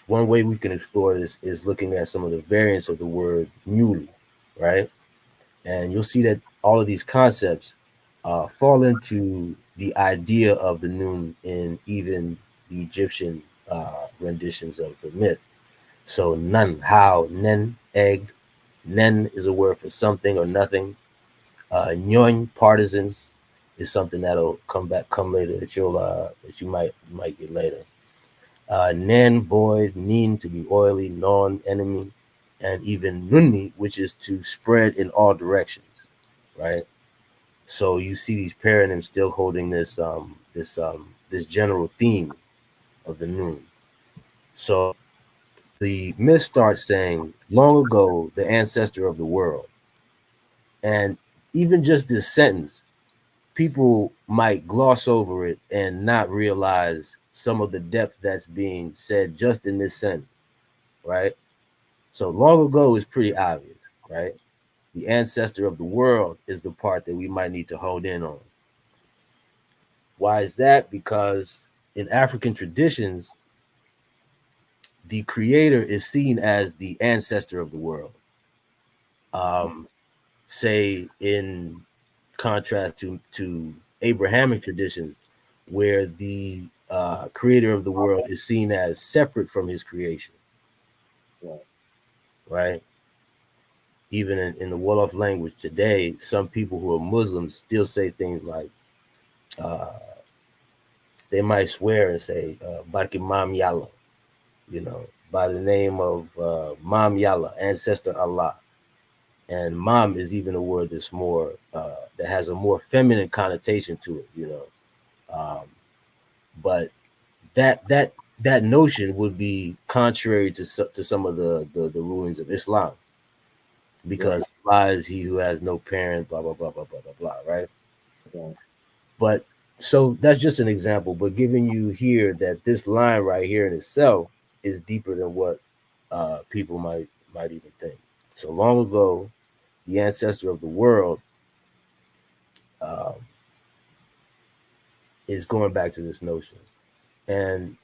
One way we can explore this is looking at some of the variants of the word Newly, right? And you'll see that all of these concepts fall into the idea of the Noon in even the Egyptian renditions of the myth. So Nun, how, Nen, egg. Nen is a word for something or nothing. Nyon, partisans, is something that'll come later that you might get later. Nen, void, nin, to be oily, non, enemy, and even nunni, which is to spread in all directions, right? So you see these paronyms still holding this general theme of the Noon. So the myth starts saying, long ago, the ancestor of the world. And even just this sentence, people might gloss over it and not realize some of the depth that's being said just in this sentence, right? So long ago is pretty obvious, right? The ancestor of the world is the part that we might need to hone in on. Why is that? Because in African traditions, the creator is seen as the ancestor of the world. Um, say in contrast to Abrahamic traditions, where the creator of the world is seen as separate from his creation, Right. right? Even in the Wolof language today, some people who are Muslims still say things like, uh, they might swear and say, Barki Mam Yalla, by the name of Mam Yalla, ancestor Allah. And Mam is even a word that's more, that has a more feminine connotation to it. But that notion would be contrary to some of the rulings of Islam, Right. because Allah is he who has no parent, blah blah blah blah blah blah blah, right? Right. But so that's just an example, but giving you here that this line right here in itself is deeper than what people might even think. So long ago, the ancestor of the world um, is going back to this notion. And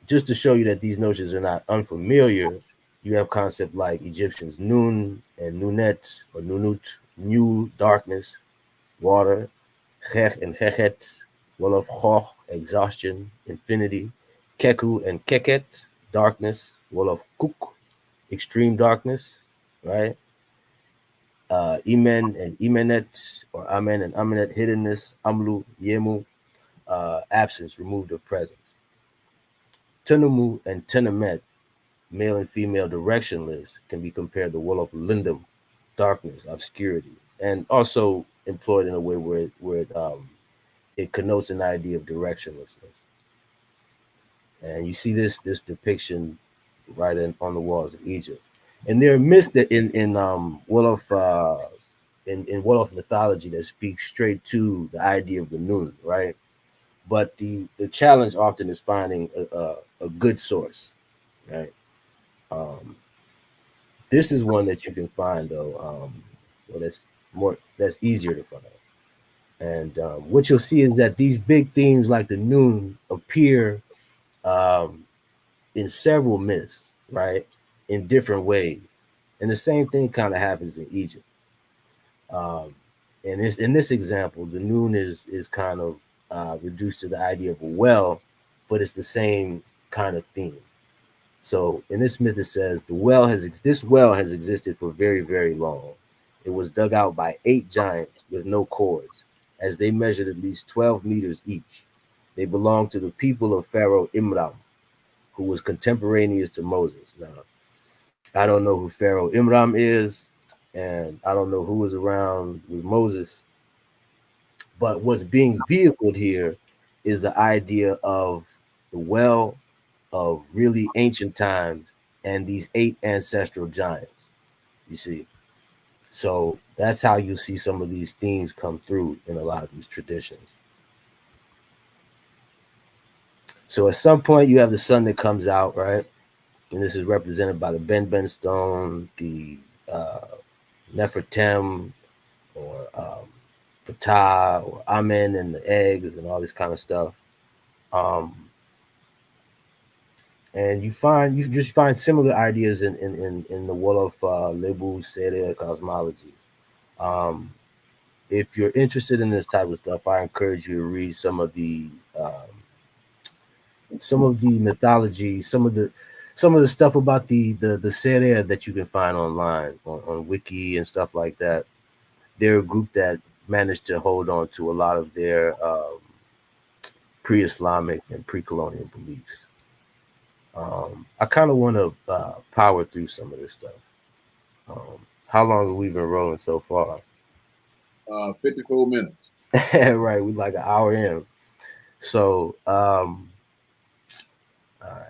just to show you that these notions are not unfamiliar, you have concepts like Egyptians Nun and Nunet or Nunut, new darkness, water, Chech and Chechet, Wolof Choch, exhaustion, infinity, Keku and Keket, darkness, Wolof Kuk, extreme darkness, right? Imen and Imenet, or Amen and Amenet, hiddenness, Amlu, Yemu, absence, removed of presence. Tenumu and Tenemet, male and female directionless, can be compared to Wolof Lindum, darkness, obscurity, and also employed in a way where it connotes an idea of directionlessness. And you see this depiction right on the walls of Egypt. And there are myths that in Wolof in Wolof mythology that speaks straight to the idea of the Nun, right? But the challenge often is finding a good source, right? Um, this is one that you can find though. Well, that's easier to find. And what you'll see is that these big themes like the Nun appear um, in several myths, right? In different ways. And the same thing kind of happens in Egypt. Um, and in this example, the Nun is kind of reduced to the idea of a well, but it's the same kind of theme. So in this myth, it says this well has existed for very, very long. It was dug out by 8 giants with no cords, as they measured at least 12 meters each. They belonged to the people of Pharaoh Imram, who was contemporaneous to Moses. Now, I don't know who Pharaoh Imram is, and I don't know who was around with Moses, but what's being vehicled here is the idea of the well of really ancient times and these 8 ancestral giants, you see. So that's how you see some of these themes come through in a lot of these traditions. So at some point you have the sun that comes out, right? And this is represented by the Ben stone, the uh, Nefertem, or Ptah, or Amen, and the eggs, and all this kind of stuff. Um, and you just find similar ideas in the Wolof Lebu Sere cosmology. Um, if you're interested in this type of stuff, I encourage you to read some of the mythology, some of the stuff about the Sere that you can find online on Wiki and stuff like that. They're a group that managed to hold on to a lot of their pre-Islamic and pre-colonial beliefs. I kind of want to power through some of this stuff. How long have we been rolling so far? 54 minutes. Right, we like an hour in. So, all right.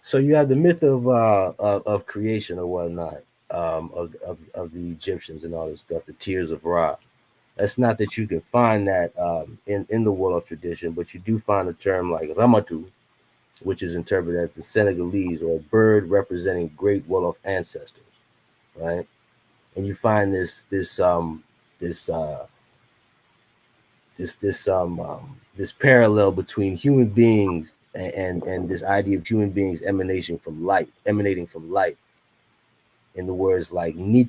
So you have the myth of creation or whatnot, of the Egyptians and all this stuff, the tears of Ra. That's not that you can find that in the Wolof tradition, but you do find a term like Ramatu, which is interpreted as the Senegalese, or a bird representing great Wolof ancestors, right? And you find this this parallel between human beings and this idea of human beings emanating from light, in the words like neat,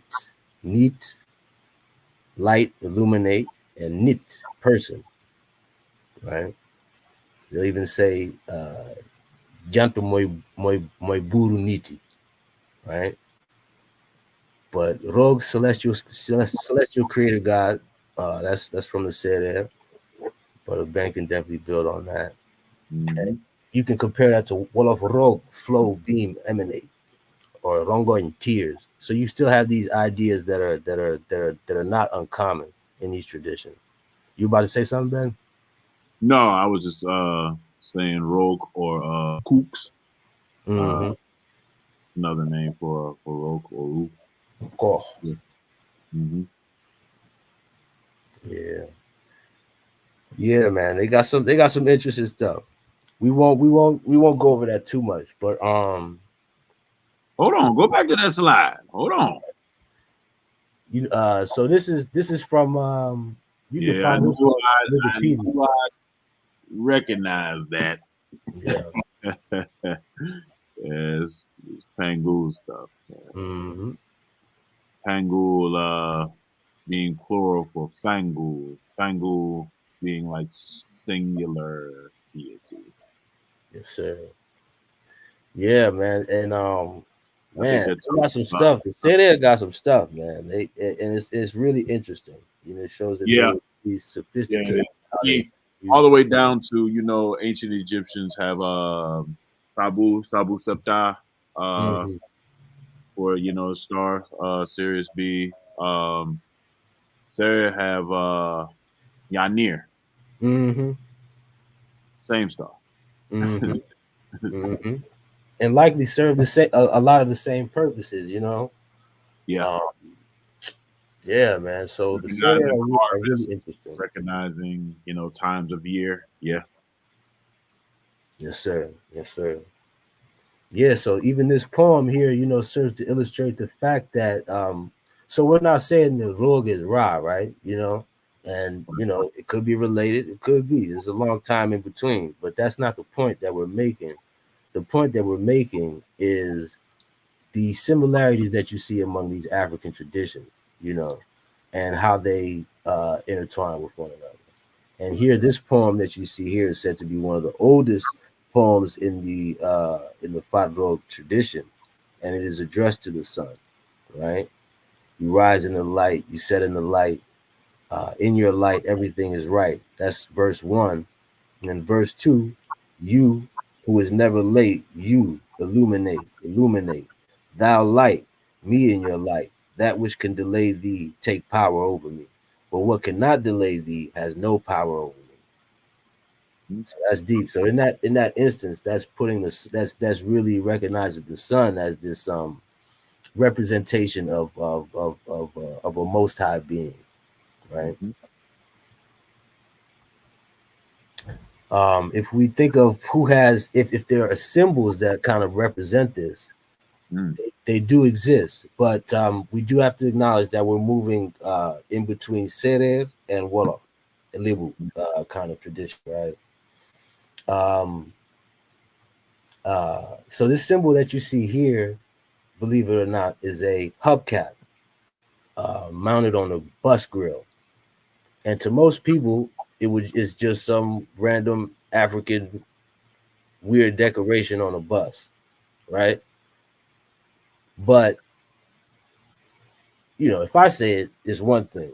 light, illuminate, and nit, person, right? They'll even say janto moi buru niti, right? But Rogue celestial creator God, that's from the set there. But a band can definitely build on that. Mm-hmm. You can compare that to Wolof Rogue, flow, beam, emanate, or Rongo in tears. So you still have these ideas that are not uncommon in these traditions. You about to say something, Ben? No, I was just saying rogue or kooks. Mm-hmm. Another name for rogue or rook. Cool. Yeah. Mm-hmm. Yeah. Yeah, man. They got some interesting stuff. We won't go over that too much, but Hold on, go back to that slide. Hold on. so this is from you can Yeah, find this on I Wikipedia. knew I recognized that. Yeah. Yeah, it's Pangul stuff. Mm-hmm. Pangul being plural for Fangul. Fangul being like singular deity. Yes, sir. Yeah, man. And I think man, that they got talks some about stuff. The Senate got some stuff, man. And it's really interesting. It shows that they yeah, were these yeah. sophisticated how they He, use all the it. way down to ancient Egyptians have Sabu Septa Mm-hmm. for star Sirius B. Sarah have Yanir, Mm-hmm. same star. Mm-hmm. Mm-hmm. And likely serve the same a lot of the same purposes. Yeah, Um, yeah, man. So the Senate recognizing are really harvest, interesting. recognizing times of year. Yeah. Yes, sir. Yes, sir. Yeah, so even this poem here, serves to illustrate the fact that so we're not saying the Rog is Ra, right? And it could be related, it could be. There's a long time in between, but that's not the point that we're making. The point that we're making is the similarities that you see among these African traditions, and how they intertwine with one another. And here, this poem that you see here is said to be one of the oldest poems in the Fadrog tradition, and it is addressed to the sun. Right? You rise in the light, you set in the light. In your light, everything is right. That's verse 1. And then verse 2, you who is never late, you illuminate. Thou light, me in your light. That which can delay thee, take power over me. But what cannot delay thee has no power over me. So that's deep. So in that instance, that's putting that's really recognizing the sun as this representation of a most high being, right? Mhm. If we think of who has, if there are symbols that kind of represent this, Mm. they do exist, but we do have to acknowledge that we're moving in between Serer and Wolof, Libu kind of tradition, right? Um, so this symbol that you see here, believe it or not, is a hubcap mounted on a bus grill. And to most people, it's just some random African weird decoration on a bus, right? But if I say it, it's one thing.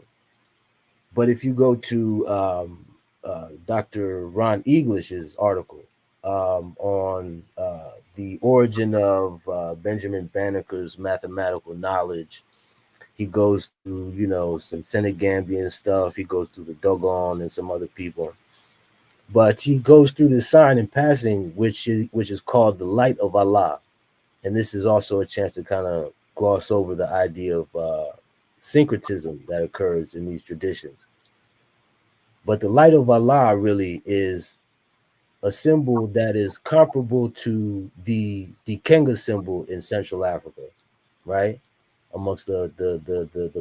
But if you go to Dr. Ron English's article on the origin of Benjamin Banneker's mathematical knowledge, he goes through, some Senegambian stuff. He goes through the Dogon and some other people. But he goes through this sign in passing, which is called the light of Allah. And this is also a chance to kind of gloss over the idea of syncretism that occurs in these traditions. But the light of Allah really is a symbol that is comparable to the Kenga symbol in Central Africa, right? Amongst the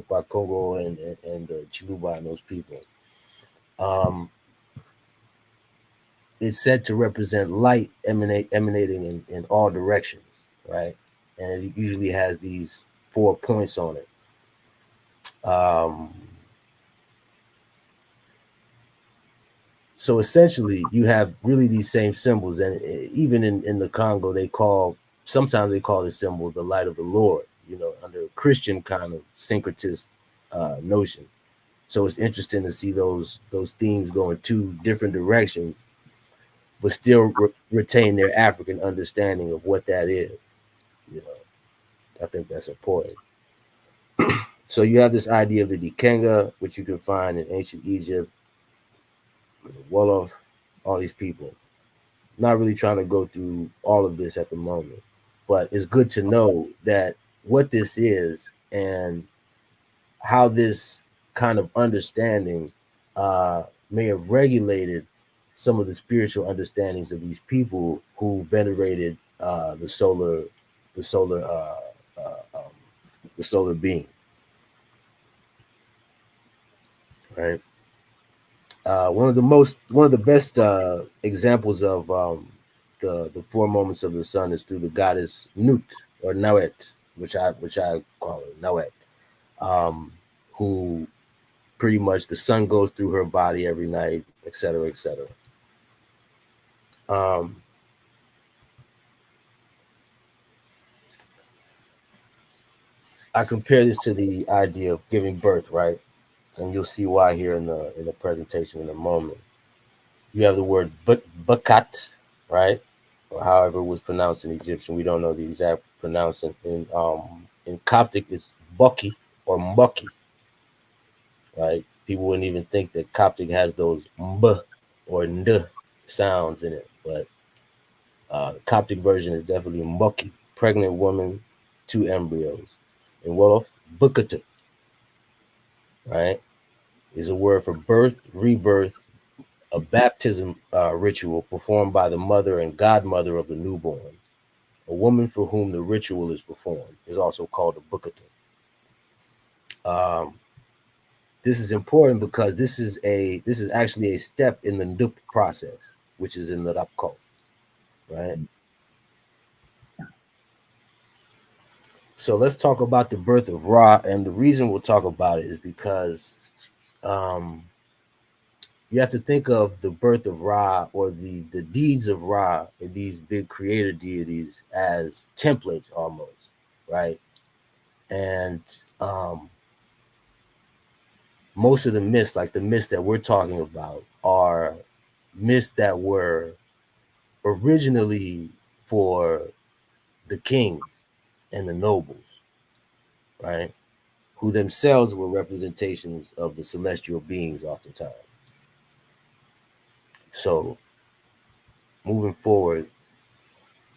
Bakongo and the Chiluba and those people. Um, it's said to represent light emanating in all directions, right? And it usually has these 4 points on it. So essentially, you have really these same symbols, and even in the Congo, sometimes they call the symbol the light of the Lord. Under a Christian kind of syncretist notion. So it's interesting to see those themes go in 2 different directions, but still retain their African understanding of what that is. I think that's important. So you have this idea of the Dikenga, which you can find in ancient Egypt, Wolof, all these people. Not really trying to go through all of this at the moment, but it's good to know that what this is and how this kind of understanding may have regulated some of the spiritual understandings of these people who venerated the solar, um, the solar being, right? One of the best examples of the 4 moments of the sun is through the goddess Nut or Nawet, which I call her Nawet, who pretty much the sun goes through her body every night, et cetera, et cetera. I compare this to the idea of giving birth, right? And you'll see why here in the presentation in a moment. You have the word bakat, right? Or however it was pronounced in Egyptian. We don't know the exact pronouncing. In Coptic, it's Bucky or Mucky, right? People wouldn't even think that Coptic has those mb or nd sounds in it, but the Coptic version is definitely Mucky, pregnant woman, 2 embryos. In Wolof, Bukata, right, is a word for birth, rebirth, a baptism ritual performed by the mother and godmother of the newborn. A woman for whom the ritual is performed is also called a bukata. This is important because this is actually a step in the Nup process, which is in the Rab cult, right? So let's talk about the birth of Ra, and the reason we'll talk about it is because you have to think of the birth of Ra or the deeds of Ra and these big creator deities as templates almost, right? And most of the myths, like the myths that we're talking about, are myths that were originally for the kings and the nobles, right? Who themselves were representations of the celestial beings oftentimes. So moving forward,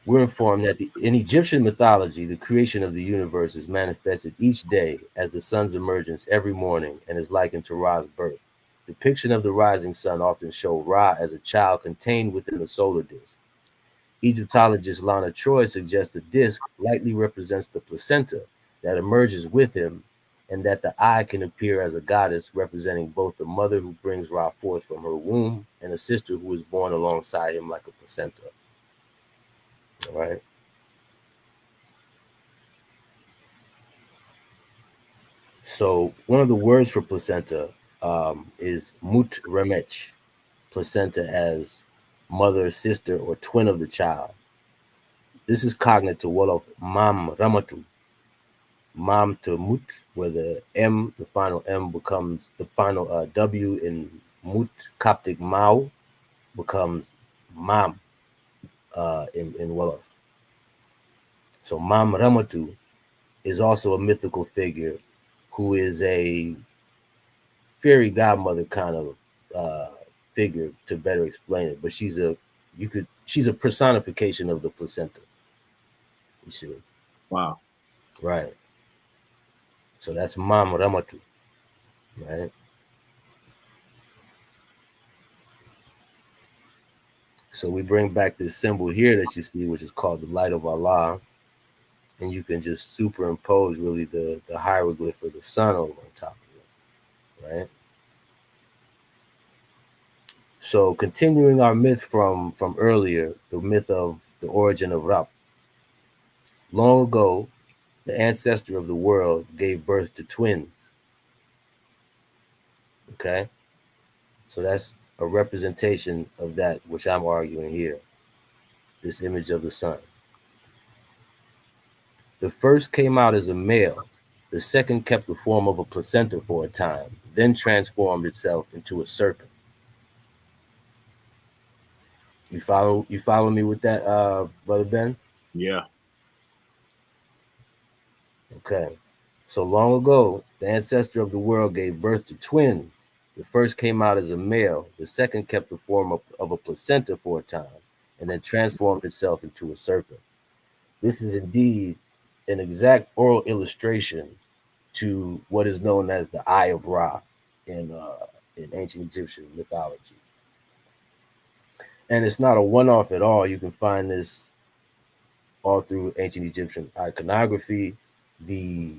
we're informed that in Egyptian mythology, the creation of the universe is manifested each day as the sun's emergence every morning and is likened to Ra's birth. Depiction of the rising sun often show Ra as a child contained within the solar disk. Egyptologist Lana Troy suggests the disk likely represents the placenta that emerges with him, and that the eye can appear as a goddess representing both the mother who brings Ra forth from her womb and a sister who is born alongside him like a placenta. All right. So one of the words for placenta is mut remech, placenta as mother, sister, or twin of the child. This is cognate to Wolof mam ramatu, mam to mut, where the M, the final M becomes the final W in mut, Coptic mau becomes mam in Wolof. So mam ramatu is also a mythical figure who is a fairy godmother kind of figure, to better explain it, but she's a personification of the placenta. You see, Wow. right? So that's Mam Ramatu, right? So we bring back this symbol here that you see, which is called the light of Allah, and you can just superimpose really the hieroglyph of the sun over on top of it, right? So continuing our myth from earlier, the myth of the origin of Rab. Long ago, the ancestor of the world gave birth to twins. Okay, so that's a representation of that which I'm arguing here. This image of the sun. The first came out as a male. The second kept the form of a placenta for a time, then transformed itself into a serpent. You follow me with that, brother Ben? Yeah. Okay. So long ago, the ancestor of the world gave birth to twins. The first came out as a male, the second kept the form of a placenta for a time, and then transformed itself into a serpent. This is indeed an exact oral illustration to what is known as the Eye of Ra in ancient Egyptian mythology. And it's not a one-off at all. You can find this all through ancient Egyptian iconography. The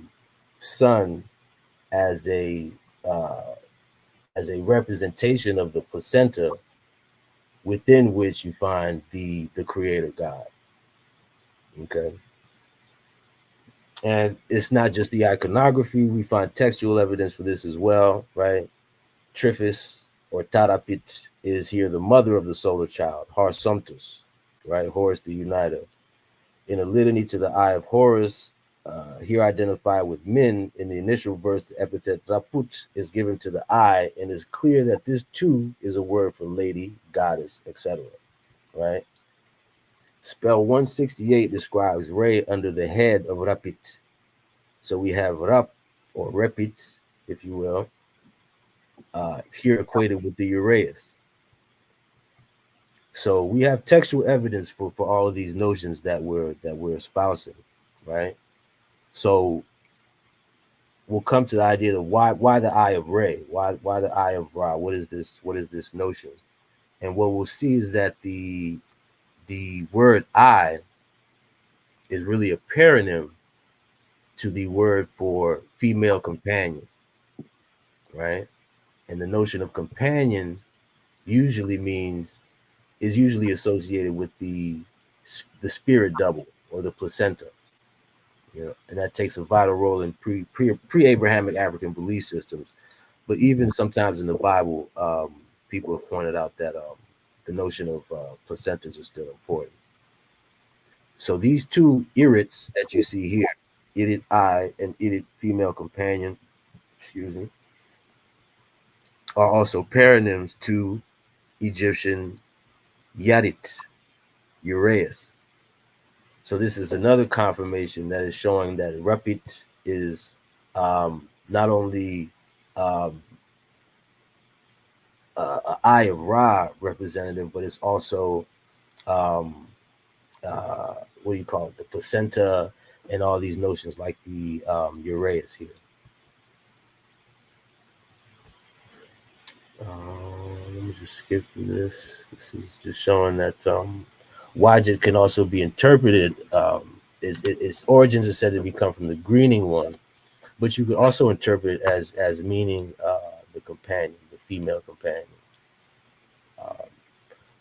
sun as a uh, as a representation of the placenta within which you find the creator God. Okay. And it's not just the iconography, we find textual evidence for this as well, right? Triphis or Tarapit is here the mother of the solar child, Harsumtus, right? Horus the Uniter. In a litany to the eye of Horus, here identified with men, in the initial verse, the epithet Raput is given to the eye, and it's clear that this too is a word for lady, goddess, etc. Right? Spell 168 describes Re under the head of Rapit. So we have Rap or Repit, if you will, here equated with the Uraeus. So we have textual evidence for all of these notions that we're espousing, right? So we'll come to the idea of why the eye of Re, why the eye of Ra, what is this notion? And what we'll see is that the word eye is really a paronym to the word for female companion, right? And the notion of companion is usually associated with the spirit double or the placenta, you know, and that takes a vital role in pre-Abrahamic African belief systems. But even sometimes in the Bible, people have pointed out that the notion of placentas is still important. So these two irits that you see here, irit eye and irit female companion, excuse me, are also paronyms to Egyptian Yarit, Uraeus. So this is another confirmation that is showing that Rapit is not only an Eye of Ra representative, but it's also um, what do you call it, the placenta and all these notions like the Uraeus here. Let me just skip through this. This is just showing that Wajid can also be interpreted. Its origins are said to come from the greening one, but you could also interpret it as meaning the companion, the female companion.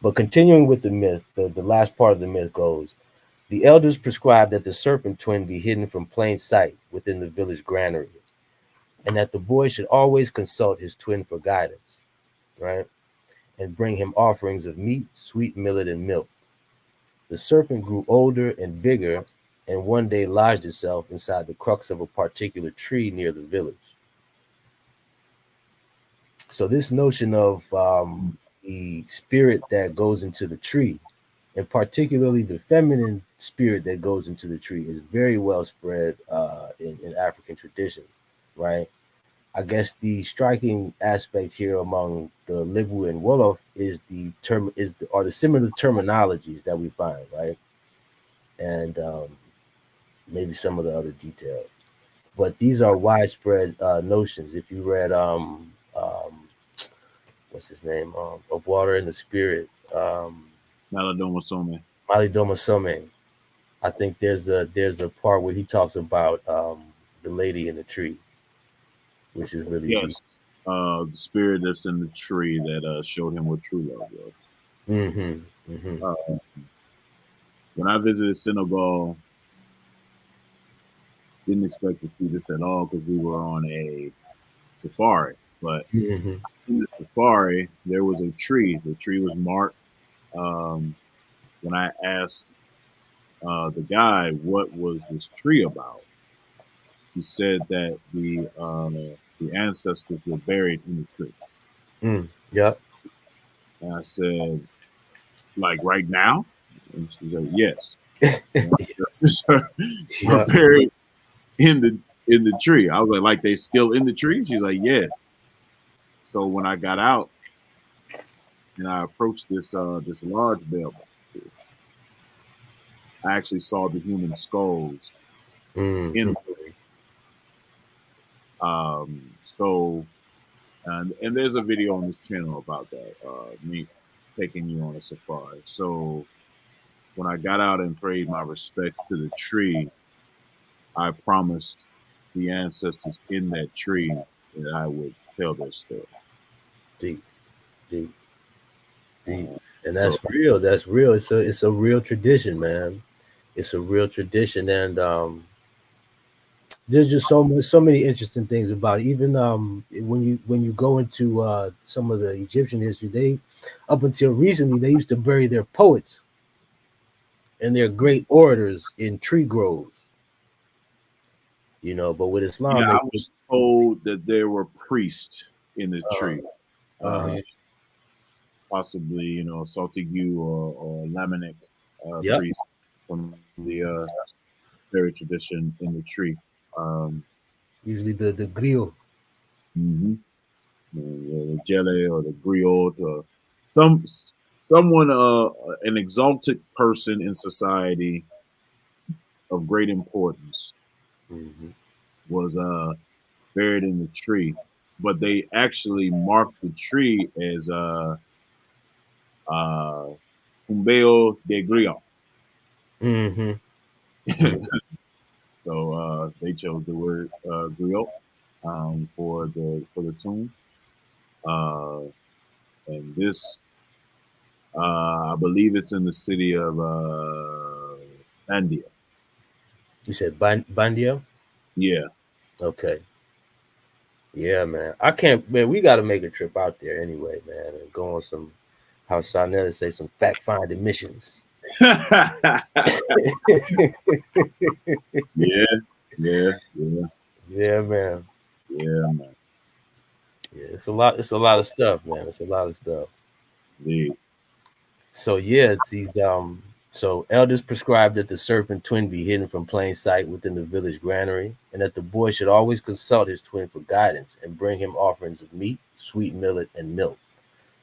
But continuing with the myth, the last part of the myth goes: the elders prescribed that the serpent twin be hidden from plain sight within the village granary, and that the boy should always consult his twin for guidance, right? And bring him offerings of meat, sweet millet, and milk. The serpent grew older and bigger, and one day lodged itself inside the crux of a particular tree near the village. So this notion of the spirit that goes into the tree, and particularly the feminine spirit that goes into the tree, is very well spread in African traditions, right? I guess the striking aspect here among the Libu and Wolof is are the similar terminologies that we find, right? And maybe some of the other details. But these are widespread notions. If you read what's his name, of Water and the Spirit, Maladoma Some. Malidoma Some, I think there's a part where he talks about the lady in the tree, which is really yes. the spirit that's in the tree that showed him what true love was. Mm-hmm. Mm-hmm. When I visited Senegal, didn't expect to see this at all because we were on a safari. But Mm-hmm. in the safari, there was a tree. The tree was marked. When I asked the guy what was this tree about, he said that the ancestors were buried in the tree. Mm. Yep. And I said, like right now? And she said, yes. And were Yep. buried in the tree. I was like they still in the tree? She's like, yes. So when I got out and I approached this large bell, I actually saw the human skulls in Mm-hmm. the tree. So and there's a video on this channel about that, me taking you on a safari. So when I got out and paid my respects to the tree, I promised the ancestors in that tree that I would tell their story. Deep, deep, deep. And So that's real. That's real. It's a real tradition, man. It's a real tradition, and there's just so many interesting things about it. Even when you go into some of the Egyptian history, they up until recently they used to bury their poets and their great orators in tree groves. But with Islam, yeah, they I was told that there were priests in the tree, uh, possibly Saltigue or Lamanic yep, priest from the fairy tradition in the tree. Um, usually the griot. mhm. The jelly or the griot or some someone an exalted person in society of great importance Hmm. was buried in the tree, but they actually marked the tree as uh Cumbeo de Griot. Hmm. Hmm. So they chose the word griot for the tomb. Uh, and this I believe it's in the city of Andia. You said Bandia? Yeah. Okay. Yeah, man. I can't, man. We got to make a trip out there anyway, man, and go on some, how Sanetta say, some fact finding missions. Yeah, yeah, yeah, Yeah, man. yeah, man. Yeah, it's a lot. It's a lot of stuff, man. It's a lot of stuff. Indeed. So yeah, it's these. So elders prescribed that the serpent twin be hidden from plain sight within the village granary, and that the boy should always consult his twin for guidance and bring him offerings of meat, sweet millet, and milk.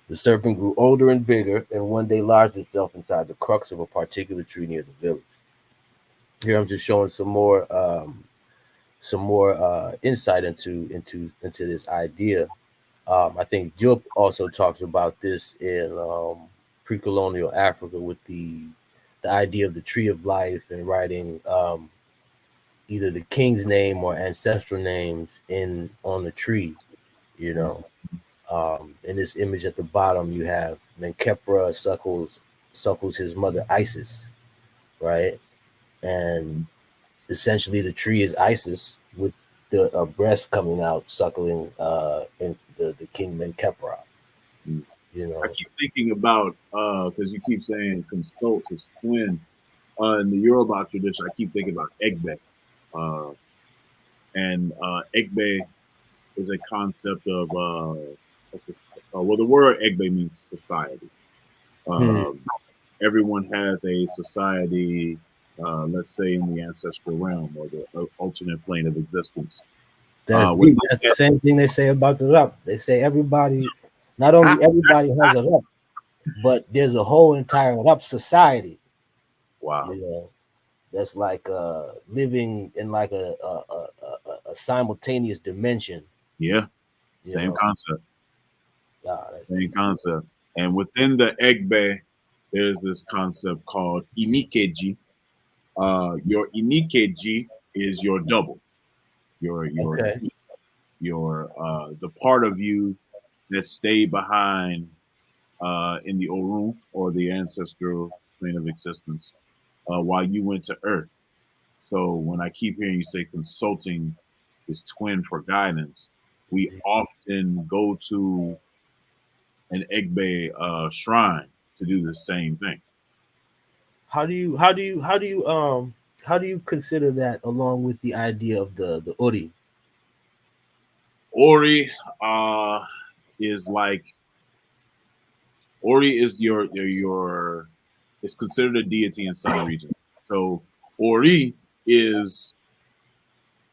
The serpent grew older and bigger, and one day lodged itself inside the crux of a particular tree near the village. Here I'm just showing some more insight into this idea. I think Jup also talks about this in pre-colonial Africa with the idea of the tree of life and writing either the king's name or ancestral names in on the tree. You know, in this image at the bottom, you have Menkepra suckles his mother Isis, right? And essentially, the tree is Isis with the breast coming out, suckling in the king Menkepra. Mm. You I know, keep thinking about because you keep saying consult his twin. In the Yoruba tradition, I keep thinking about Egbe. Uh, and Egbe is a concept of well, the word Egbe means society. hmm. Um, Everyone has a society, let's say in the ancestral realm or the alternate plane of existence. That's Within deep. That's the that, same thing they say about the rap. They say everybody, not only everybody has a rap, but there's a whole entire rap society. wow, You know, that's like living in like a simultaneous dimension. yeah, You same know, concept, that's same deep. concept. And within the Egbe, there's this concept called Inikeji. Your Inikeji is your double, your Okay. the part of you that stayed behind in the Orun, or the ancestral plane of existence, while you went to Earth. So when I keep hearing you say consulting is twin for guidance, we often go to an Egbe shrine to do the same thing. How do you how do you consider that along with the idea of the Ori? Ori uh, is like Ori is your it's considered a deity in some regions. So Ori is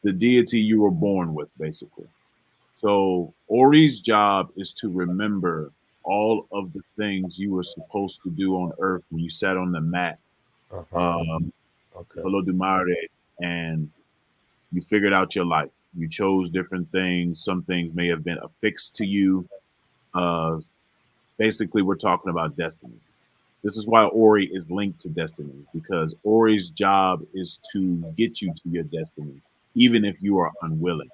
the deity you were born with, basically. So Ori's job is to remember all of the things you were supposed to do on Earth when you sat on the mat, Uh-huh. um, Okay. Holodumare, and you figured out your life. You chose different things. Some things may have been affixed to you. Uh, Basically, we're talking about destiny. This is why Ori is linked to destiny, because Ori's job is to get you to your destiny, even if you are unwilling.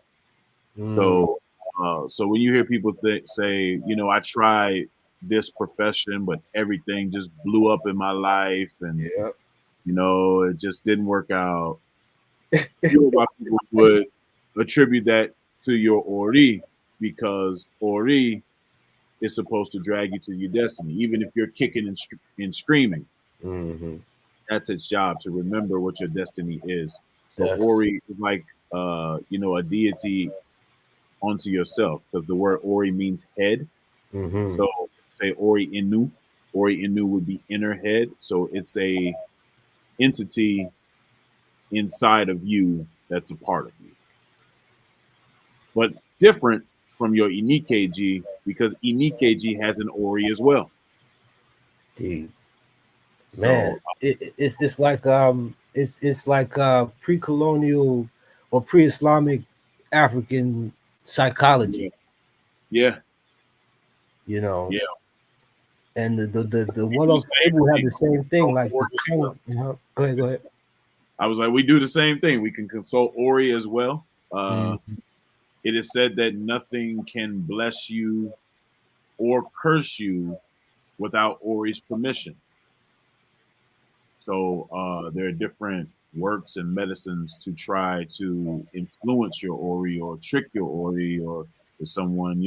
Mm, So when you hear people say, I tried this profession, but everything just blew up in my life, and yeah. it just didn't work out. Yoruba people would attribute that to your Ori, because Ori is supposed to drag you to your destiny, even if you're kicking and screaming. Mm-hmm. That's its job, to remember what your destiny is. So That's Ori is like a deity onto yourself, because the word Ori means head. mm-hmm. So say Ori Inu. Ori Inu would be inner head. So it's a entity inside of you that's a part of you. But different from your Inikeji, because Inikeji has an Ori as well. Dude, man, So it's like it's like pre-colonial or pre-Islamic African psychology, yeah, yeah, you know. yeah. And the We do the Wolof same people have thing. the same thing, Consult like the Ori as well. tongue, Go ahead, go ahead. I was like, we do the same thing. We can consult Ori as well. Mm, It is said that nothing can bless you or curse you without Ori's permission. So there are different works and medicines to try to influence your Ori or trick your Ori, or if someone,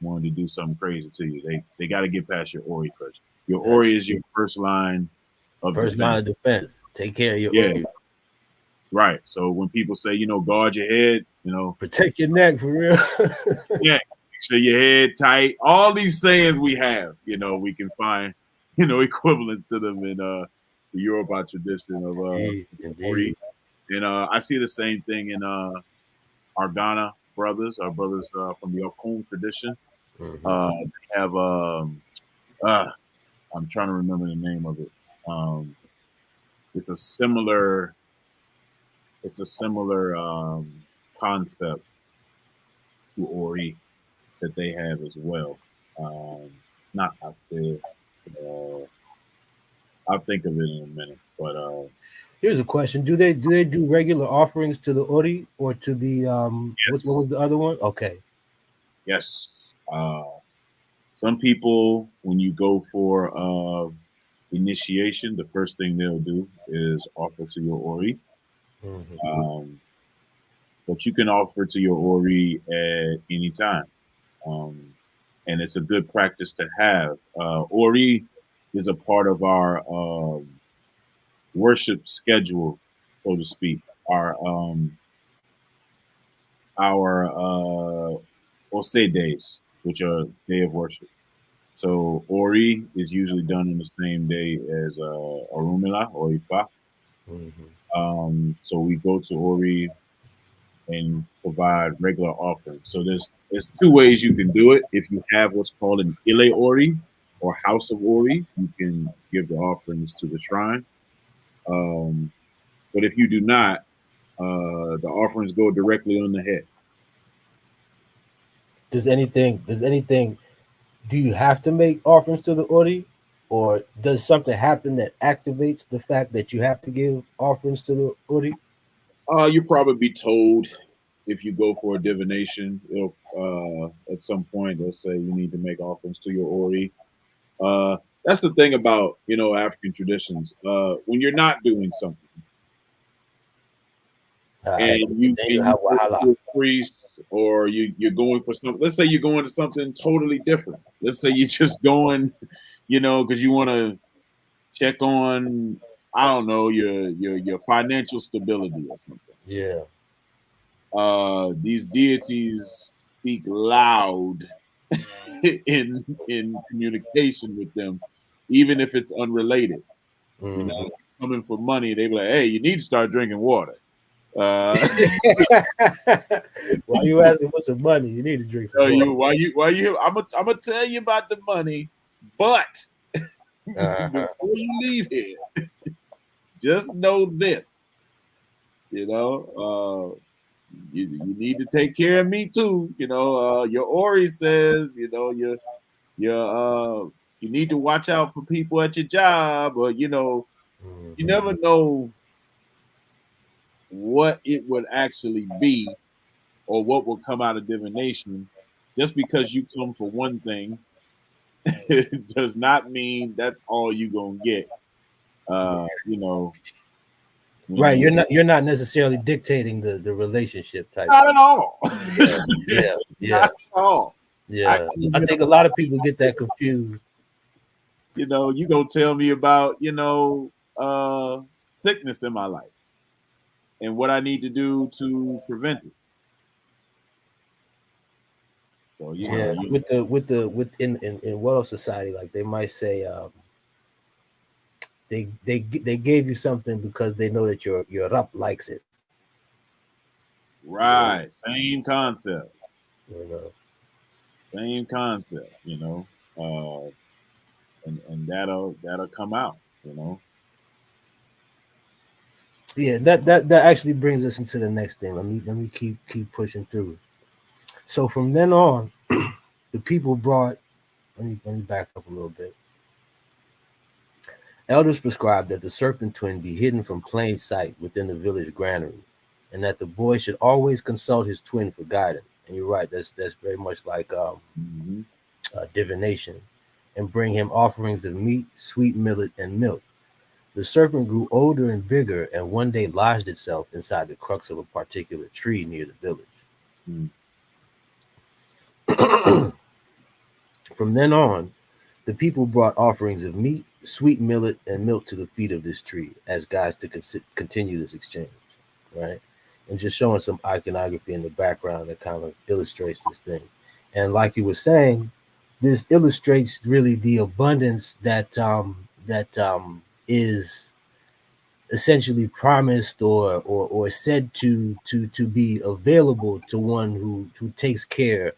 wanted to do something crazy to you. They got to get past your Ori first. Your that Ori is your first line of first line defense. of defense. Take care of your Yeah, Ori. right. So when people say, guard your head, Protect your neck for real. yeah, make sure your head tight. All these sayings we have, we can find, equivalents to them in the Yoruba tradition of Indeed, Ori. indeed. And I see the same thing in our Ghana brothers, our brothers from the Okun tradition. Hmm. They have, I'm trying to remember the name of it. Um, it's a similar, concept to Ori that they have as well. Um, Not Atse. Uh, I'll think of it in a minute. But Here's a question: do they do regular offerings to the Ori or to the what yes, was the other one? Okay. yes. Some people, when you go for initiation, the first thing they'll do is offer to your Ori. Hmm. Um, but you can offer to your Ori at any time. Um, and it's a good practice to have. Ori is a part of our worship schedule, so to speak. Our Ose days, which are day of worship. So Ori is usually done on the same day as Orumila or Ifa. Hmm. So we go to Ori and provide regular offerings. So there's two ways you can do it. If you have what's called an Ile Ori or House of Ori, you can give the offerings to the shrine. Um, but if you do not, the offerings go directly on the head. Does anything do you have to make offerings to the Ori, or does something happen that activates the fact that you have to give offerings to the Ori? You'll probably be told. if you go for a divination, it'll at some point they'll say you need to make offerings to your Ori. That's the thing about African traditions. When you're not doing something and you go to a priest or you're going for something. Let's say you're going to something totally different. Let's say you're just going, because you want to check on, I don't know, your financial stability or something. Yeah. These deities speak loud in communication with them, even if it's unrelated. Mm-hmm. Coming for money, they be like, "Hey, you need to start drinking water." Why you asking for some money? You need to drink some water. Why you? I'm gonna tell you about the money, but before you leave here, just know this. You need to take care of me too. Your Ori says, you need to watch out for people at your job, or you never know what it would actually be or what will come out of divination. Just because you come for one thing does not mean that's all you're gonna get. Right, you're not necessarily dictating the relationship type. Not at all. Yeah. Not at all. Yeah. I think a lot of people get that confused. You gonna tell me about sickness in my life and what I need to do to prevent it. So within Wolof society, like they might say, they gave you something because they know that your Rab likes it. Right, same concept. Same concept. And that'll come out. Yeah, that actually brings us into the next thing. Let me keep pushing through. So from then on, the people brought. Let me back up a little bit. Elders prescribed that the serpent twin be hidden from plain sight within the village granary, and that the boy should always consult his twin for guidance. And you're right, that's very much like divination, and bring him offerings of meat, sweet millet, and milk. The serpent grew older and bigger, and one day lodged itself inside the crux of a particular tree near the village. From then on, the people brought offerings of meat, sweet millet, and milk to the feet of this tree as guides to continue this exchange, right? And just showing some iconography in the background that kind of illustrates this thing. And like you were saying, this illustrates really the abundance that is essentially promised or said to be available to one who takes care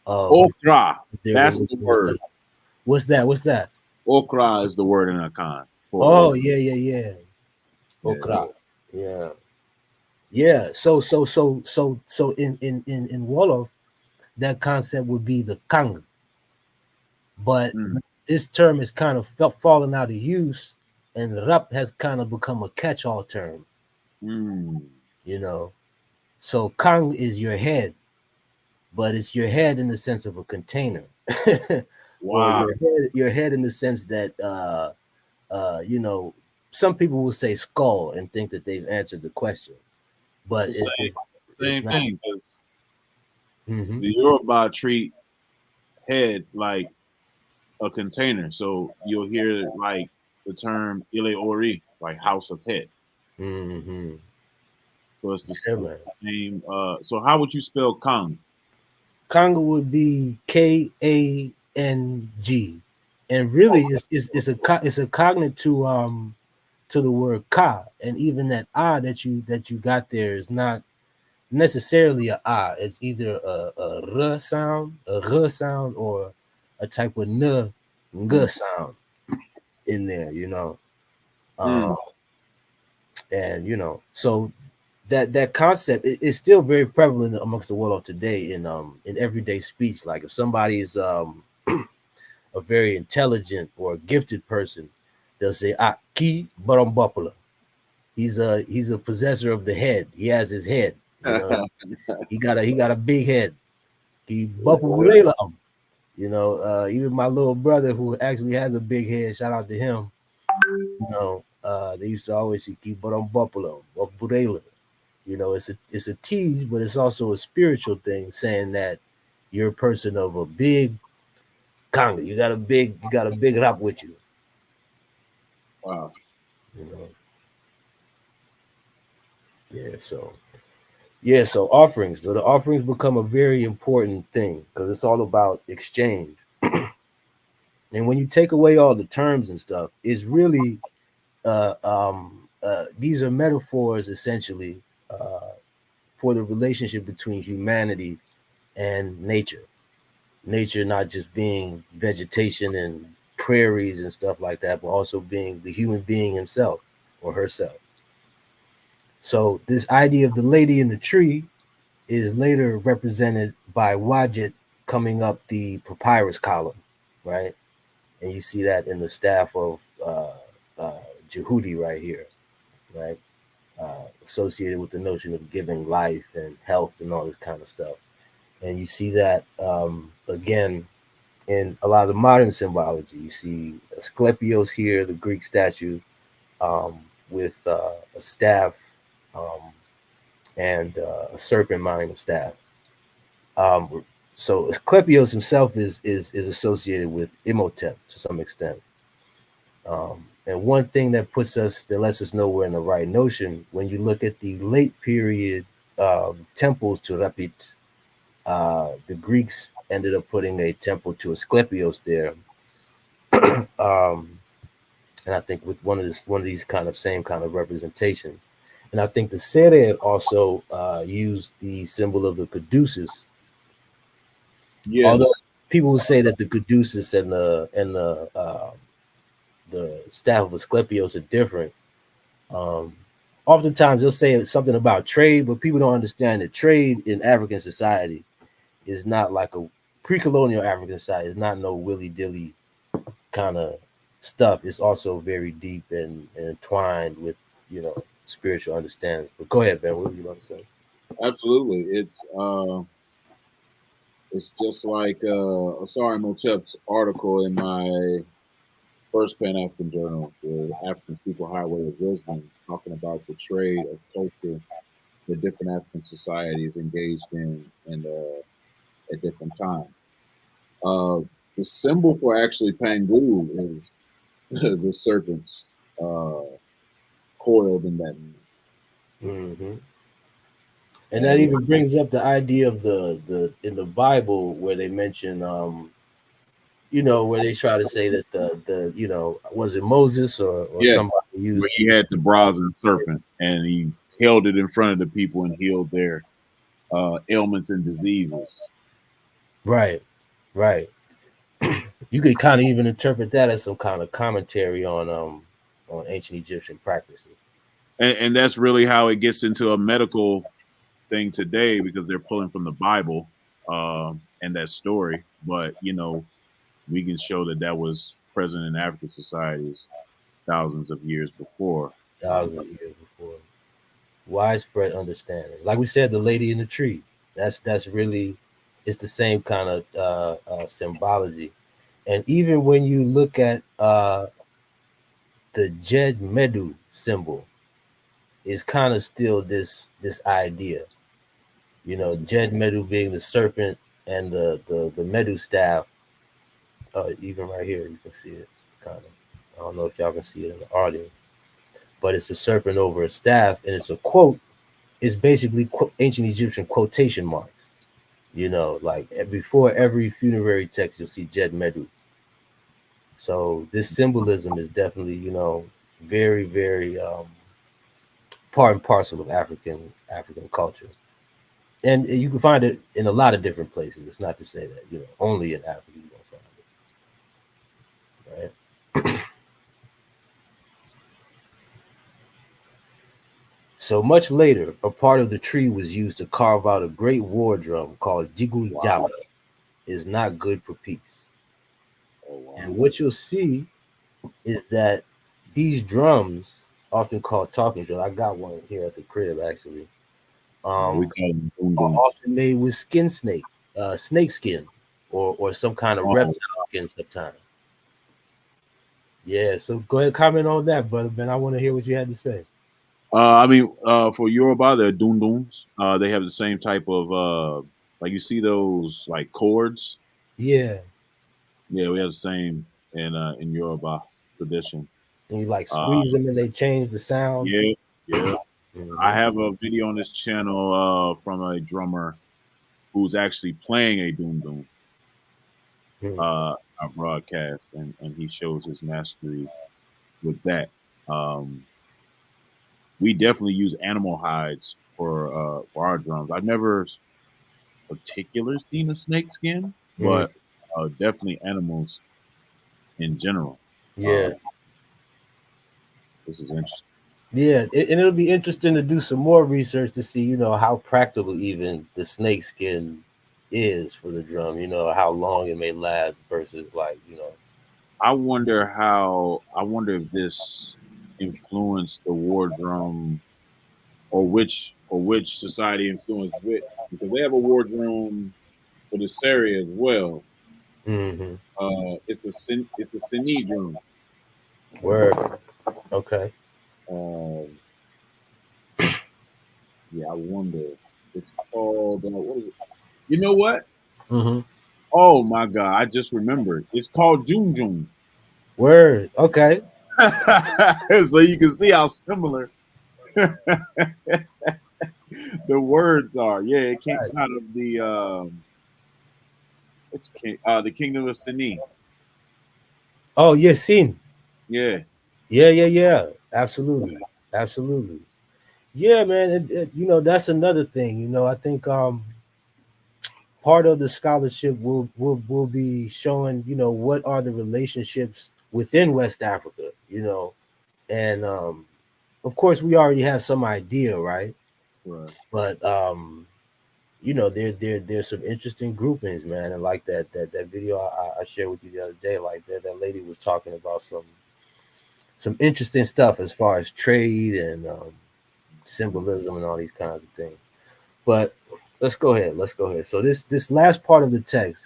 of okra. That's the word. What's that? Okra is the word in Akan. Oh, yeah. Okra. Yeah. So in Wolof, that concept would be the kang. But this term is kind of fallen out of use, and Rab has kind of become a catch-all term. So kang is your head, but it's your head in the sense of a container. Wow. Your head in the sense that some people will say skull and think that they've answered the question, but it's same thing, because the Yoruba treat head like a container. So you'll hear like the term Ile Ori, like house of head. So it's the same. So how would you spell Kang? Kang would be Kang, and really it's a cognate to the word ka, and even that that you got there is not necessarily a it's either a r sound, or a type of n g sound in there, and so that concept is still very prevalent amongst the world today in everyday speech. Like if somebody's a very intelligent or gifted person, they'll say ki barombopula. He's a possessor of the head. He has his head. You know, he got a big head. He buffalo. You know, even my little brother who actually has a big head. Shout out to him. You know, they used to always say keep but on buffalo or burela. You know, it's a tease, but it's also a spiritual thing, saying that you're a person of a big conga. You got a big rap with you. Wow. You know, yeah. So offerings. So the offerings become a very important thing because it's all about exchange. And when you take away all the terms and stuff, it's really these are metaphors essentially uh, for the relationship between humanity and nature. Nature not just being vegetation and prairies and stuff like that, but also being the human being himself or herself. So this idea of the lady in the tree is later represented by Wadjet coming up the papyrus column, right? And you see that in the staff of uh, Jehudi right here, right? Associated with the notion of giving life and health and all this kind of stuff. And you see that again in a lot of the modern symbology. You see Asclepios here, the Greek statue, um, with a staff um, and a serpent minding a staff. So Asclepios himself is associated with Imhotep to some extent. And one thing that lets us know we're in the right notion when you look at the late period temples to Rapit, the Greeks ended up putting a temple to Asclepios there, and I think with one of these kind of same kind of representations. And I think the Serer also used the symbol of the caduceus. Yes. Although people will say that the caduceus and the staff of Asclepios are different. Um, Oftentimes they'll say something about trade, but people don't understand that trade in African society is not like a pre-colonial African society. It's not no willy dilly kind of stuff. It's also very deep and entwined with spiritual understanding. But go ahead, Ben. What were you about to say? Absolutely. It's just like Osari Motep's article in my first Pan African journal, the African People Highway of Wisdom, talking about the trade of culture that different African societies engaged in at different times. Uh, the symbol for actually Pangu is the serpents coiled in that. Mm-hmm. And that even brings up the idea of the in the Bible where they mention where they try to say that the was it Moses or Yeah, somebody used where he had the brazen serpent and he held it in front of the people and healed their ailments and diseases. right. You could kind of even interpret that as some kind of commentary on ancient Egyptian practices. And that's really how it gets into a medical thing today because they're pulling from the Bible and that story. But we can show that was present in African societies thousands of years before. Thousands of years before. Widespread understanding. Like we said, the lady in the tree. That's really it's the same kind of symbology. And even when you look at the Jed Medu symbol, it's kind of still this idea. Jed Medu being the serpent and the Medu staff. Even right here, you can see it kind of. I don't know if y'all can see it in the audience, but it's a serpent over a staff, and it's a quote. It's basically ancient Egyptian quotation marks. Like before every funerary text, you'll see Jed Medu. So this symbolism is definitely, very, very part and parcel of African culture, and you can find it in a lot of different places. It's not to say that only in Africa you gonna find it, right? So much later, a part of the tree was used to carve out a great war drum called Jigul Jala. Is not good for peace. Oh, wow. And what you'll see is that these drums, often called talking drums, I got one here at the crib actually. We call them boom are boom. often made with snake skin, or some kind of Oh, reptile skin sometimes. Yeah, so go ahead, comment on that, brother Ben. I want to hear what you had to say. I mean, for Yoruba, they're dunduns. They have the same type of like you see those like chords. Yeah, Yeah, we have the same in Yoruba tradition. and you like Uh, squeeze them and they change the sound. yeah, yeah. I Hmm. have a video on this channel from a drummer who's actually playing a dundun a broadcast, and he shows his mastery with that. Um, we definitely use animal hides for our drums. I've never particularly seen a snake skin, Mm. but definitely animals in general. Yeah, Um, this is interesting. yeah, and it'll be interesting to do some more research to see, how practical even the snake skin is for the drum. How long it may last versus like. I wonder if this influenced the war drum, or which society influenced which, because they have a war drum for the Seri as well. Hmm. It's a Sini drum. Word. Okay. Um, yeah, I wonder. It's called what is it? You know what? Hmm. Oh my god, I just remembered. It's called Junjun. Word. Okay. So you can see how similar the words are. Yeah, it came Right. out of the kingdom of Sini. Oh, yeah, seen. Yeah. Yeah, yeah, yeah. Absolutely. Absolutely. Yeah, man. That's another thing. I think part of the scholarship will be showing, what are the relationships within West Africa, and of course we already have some idea, right? Right. But there's some interesting groupings, man. And like that video I shared with you the other day, like that lady was talking about some interesting stuff as far as trade and symbolism and all these kinds of things. But let's go ahead. Let's go ahead. So this last part of the text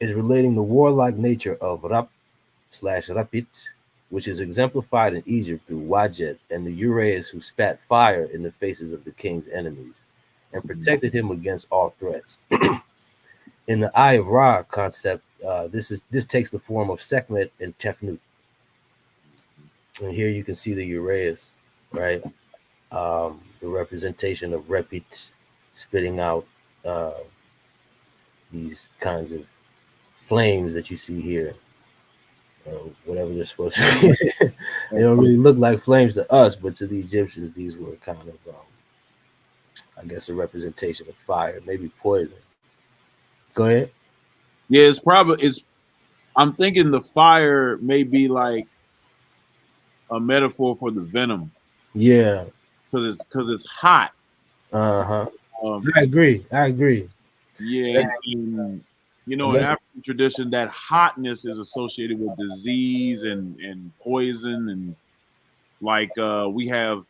is relating the warlike nature of Rap/Rapit, which is exemplified in Egypt through Wajet and the Uraeus who spat fire in the faces of the king's enemies and protected him against all threats. In the Eye of Ra concept, this takes the form of Sekhmet and Tefnut. And here you can see the Uraeus, right? The representation of Repit spitting out uh, these kinds of flames that you see here, whatever they're supposed to be. They don't really look like flames to us, but to the Egyptians, these were kind of, I guess, a representation of fire, maybe poison. Go ahead. Yeah, it's I'm thinking the fire may be like a metaphor for the venom Yeah. because it's hot. Uh huh. Um, I agree. I agree. yeah, and And in let's, African tradition, that hotness is associated with disease and poison, and like we have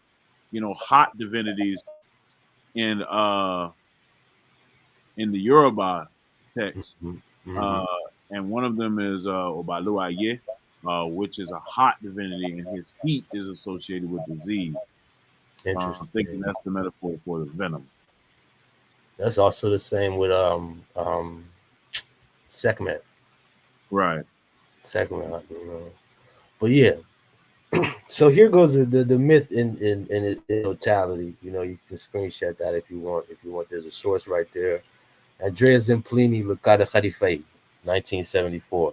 hot divinities in in the Yoruba text, mm-hmm. uh, and one of them is Obaluaye, which is a hot divinity, and his heat is associated with disease. I'm thinking Interesting. that's the metaphor for the venom. That's also the same with Sekhmet. Right. Sekhmet. But yeah. So here goes the myth in totality. You can screenshot that if you want. If you want, there's a source right there. Andrea Zemplini Lucada Khadifei, 1974.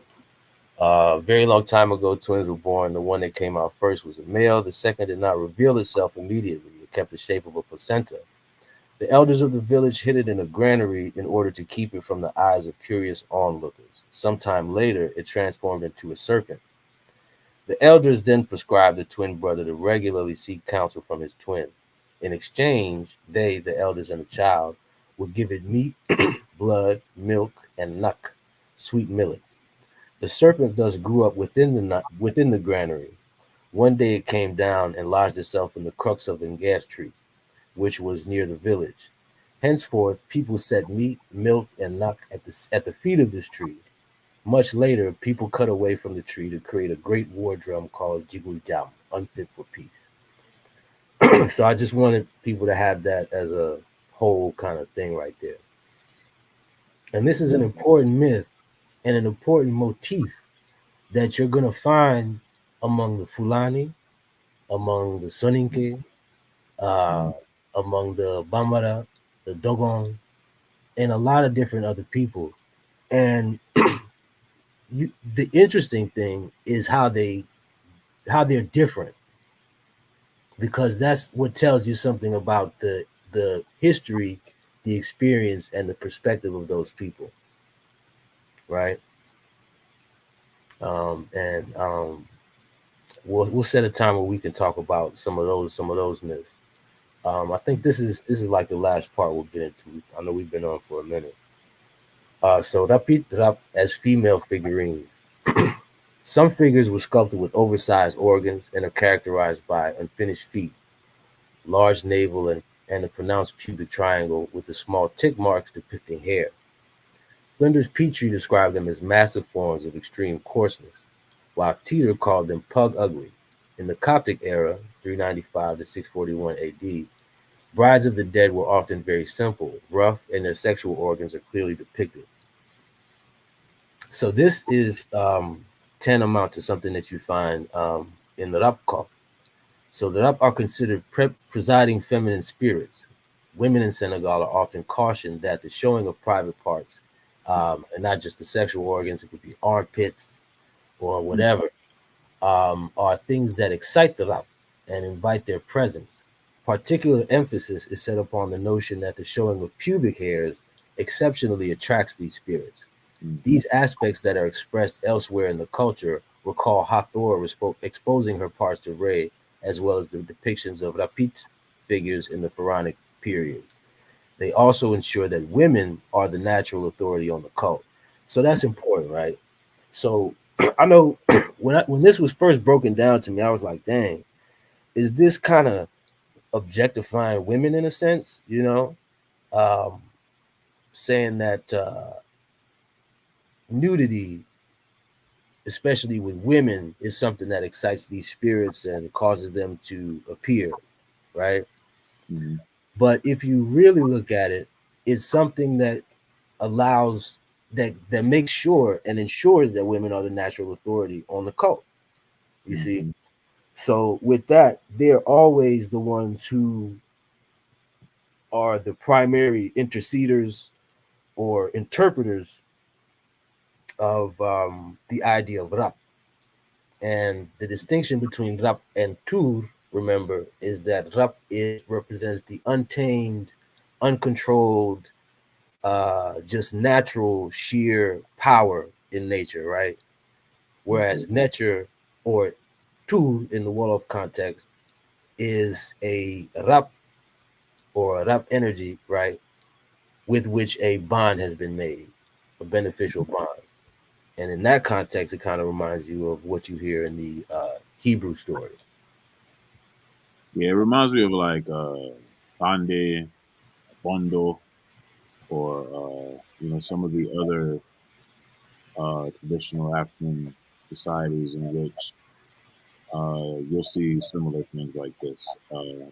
A very long time ago, twins were born. The one that came out first was a male. The second did not reveal itself immediately. It kept the shape of a placenta. The elders of the village hid it in a granary in order to keep it from the eyes of curious onlookers. Sometime later, it transformed into a serpent. The elders then prescribed the twin brother to regularly seek counsel from his twin. In exchange, they, the elders and the child, would give it meat, blood, milk, and nuck, sweet millet. The serpent thus grew up within the granary. One day it came down and lodged itself in the crux of the gas tree, which was near the village. Henceforth, people set meat, milk, and nut at the feet of this tree. Much later, people cut away from the tree to create a great war drum called Jigul Jam, unfit for peace. So I just wanted people to have that as a whole kind of thing right there. And this is an important myth and an important motif that you're going to find among the Fulani, among the Soninke, uh, among the Bambara, the Dogon, and a lot of different other people. And the interesting thing is how they're different, because that's what tells you something about the history, the experience, and the perspective of those people, right? And we'll set a time where we can talk about some of those myths. I think this is like the last part we'll get into. I know we've been on for a minute. So Rapid Rap as female figurines. Some figures were sculpted with oversized organs and are characterized by unfinished feet, large navel, and a pronounced pubic triangle with the small tick marks depicting hair. Flinders Petrie described them as massive forms of extreme coarseness, while Teeter called them pug ugly. In the Coptic era, 395 to 641 AD, brides of the dead were often very simple, rough, and their sexual organs are clearly depicted. So this is tantamount to something that you find in the Rap cult. So the Rap are considered presiding feminine spirits. Women in Senegal are often cautioned that the showing of private parts, and not just the sexual organs, it could be armpits or whatever, are things that excite the Rap and invite their presence. Particular emphasis is set upon the notion that the showing of pubic hairs exceptionally attracts these spirits. These aspects that are expressed elsewhere in the culture recall Hathor exposing her parts to Re, as well as the depictions of Rapit figures in the Pharaonic period. They also ensure that women are the natural authority on the cult. So that's important, right? So I know when this was first broken down to me, I was like, dang, is this kind of objectifying women in a sense? Um, saying that nudity, especially with women, is something that excites these spirits and causes them to appear, right? Mm-hmm. But if you really look at it, it's something that allows that makes sure and ensures that women are the natural authority on the cult. You see? So with that, they're always the ones who are the primary interceders or interpreters of the idea of Rap. And the distinction between Rap and Tur, remember, is that Rap represents the untamed, uncontrolled, just natural, sheer power in nature, right? Whereas nature, or Tur in the Wolof context, is a Rap or a Rap energy, right? With which a bond has been made, a beneficial bond. And in that context, it kind of reminds you of what you hear in the Hebrew story. Yeah, it reminds me of like Sande, Bondo, or some of the other traditional African societies in which you'll see similar things like this,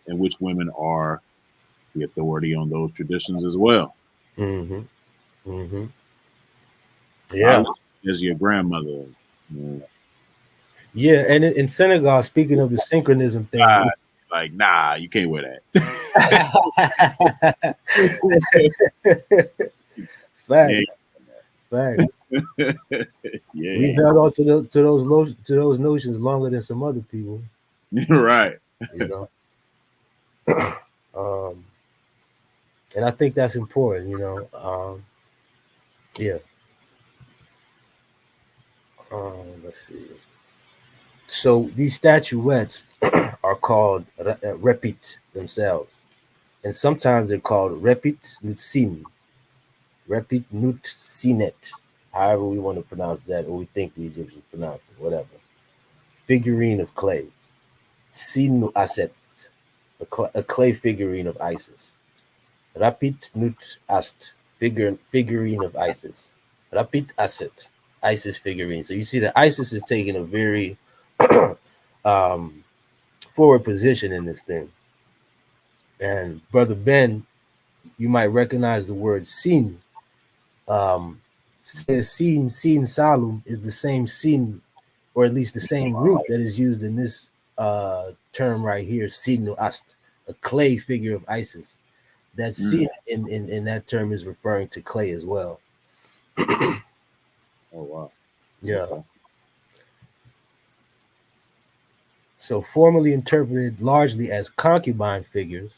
in which women are the authority on those traditions as well. Mm-hmm. Mm-hmm. I Yeah. look as your grandmother. Yeah. And in Senegal, speaking of the synchronism thing, Like, nah, you can't wear that. that. Fact. Fact. Yeah, We've held on to those notions longer than some other people, right. you know. um, and I think that's important. Yeah. Let's see. So these statuettes are called repit themselves, and sometimes they're called repit nutsin, repit nutsinet, however we want to pronounce that, or we think the Egyptians pronounce it, whatever. Figurine of clay, sinu aset, a clay figurine of Isis. Rapit nut ast, figurine of Isis. Rapit asset, Isis figurine. So you see that Isis is taking a very um, forward position in this thing. And Brother Ben, you might recognize the word sin. Sin salum is the same sin, or at least the same root that is used in this term right here, sin ast, a clay figure of Isis. That sin in that term is referring to clay as well. Oh wow. Yeah. Okay. So formally interpreted largely as concubine figures,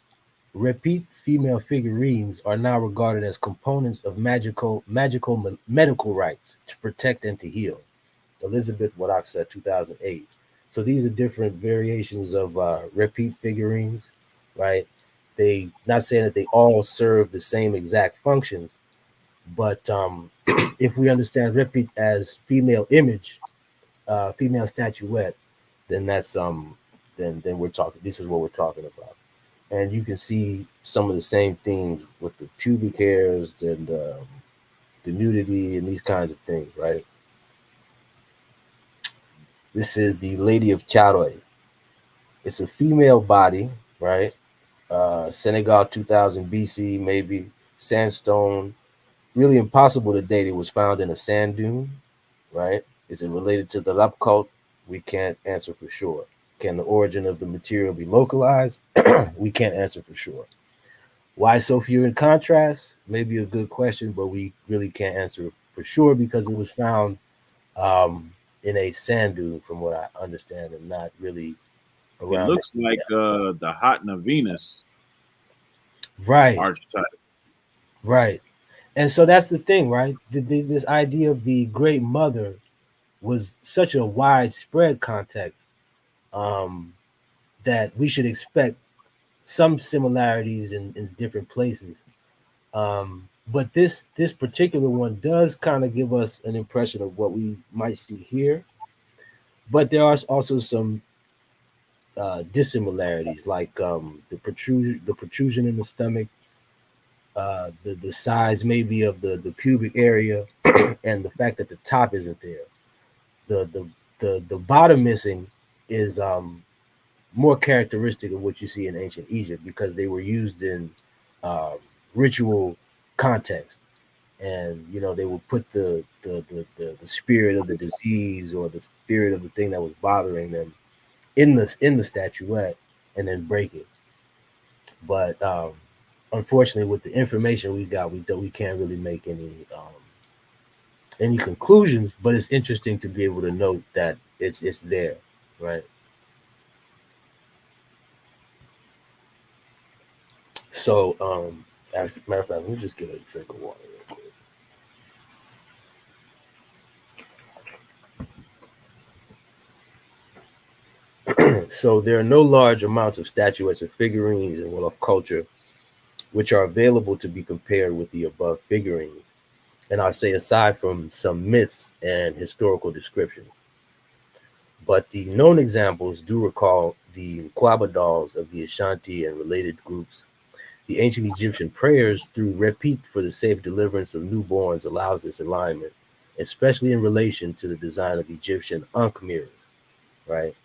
repeat female figurines are now regarded as components of magical medical rites to protect and to heal. Elizabeth Wadaxa, 2008. So these are different variations of repeat figurines, right? They not saying that they all serve the same exact functions, but if we understand repeat as female image, female statuette, then that's then we're talking. This is what we're talking about, and you can see some of the same things with the pubic hairs and the nudity and these kinds of things, right? This is the Lady of Charoy. It's a female body, right? Senegal 2000 BC, maybe sandstone. Really impossible to date. It was found in a sand dune, right? Is it related to the Lap cult? We can't answer for sure. Can the origin of the material be localized? We can't answer for sure. Why so few in contrast? Maybe a good question, but we really can't answer for sure because it was found in a sand dune, from what I understand, and not really It around. looks like the Hotna Venus Right, archetype. right. And so that's the thing, right? This idea of the Great Mother was such a widespread context um, that we should expect some similarities in different places. But this particular one does kind of give us an impression of what we might see here. But there are also some dissimilarities, like the protrusion in the stomach, the size maybe of the pubic area, and the fact that the top isn't there. The bottom missing is more characteristic of what you see in ancient Egypt because they were used in uh, ritual context, and they would put the spirit of the disease or the spirit of the thing that was bothering them in the statuette and then break it. But unfortunately, with the information we got, we can't really make any conclusions. But it's interesting to be able to note that it's there, right? So, as a matter of fact, let me just get a drink of water real quick. So, there are no large amounts of statuettes or figurines in Wolof culture which are available to be compared with the above figurines. And I say aside from some myths and historical descriptions. But the known examples do recall the Nkwaba dolls of the Ashanti and related groups. The ancient Egyptian prayers through repeat for the safe deliverance of newborns allows this alignment, especially in relation to the design of Egyptian Ankh mirrors, right?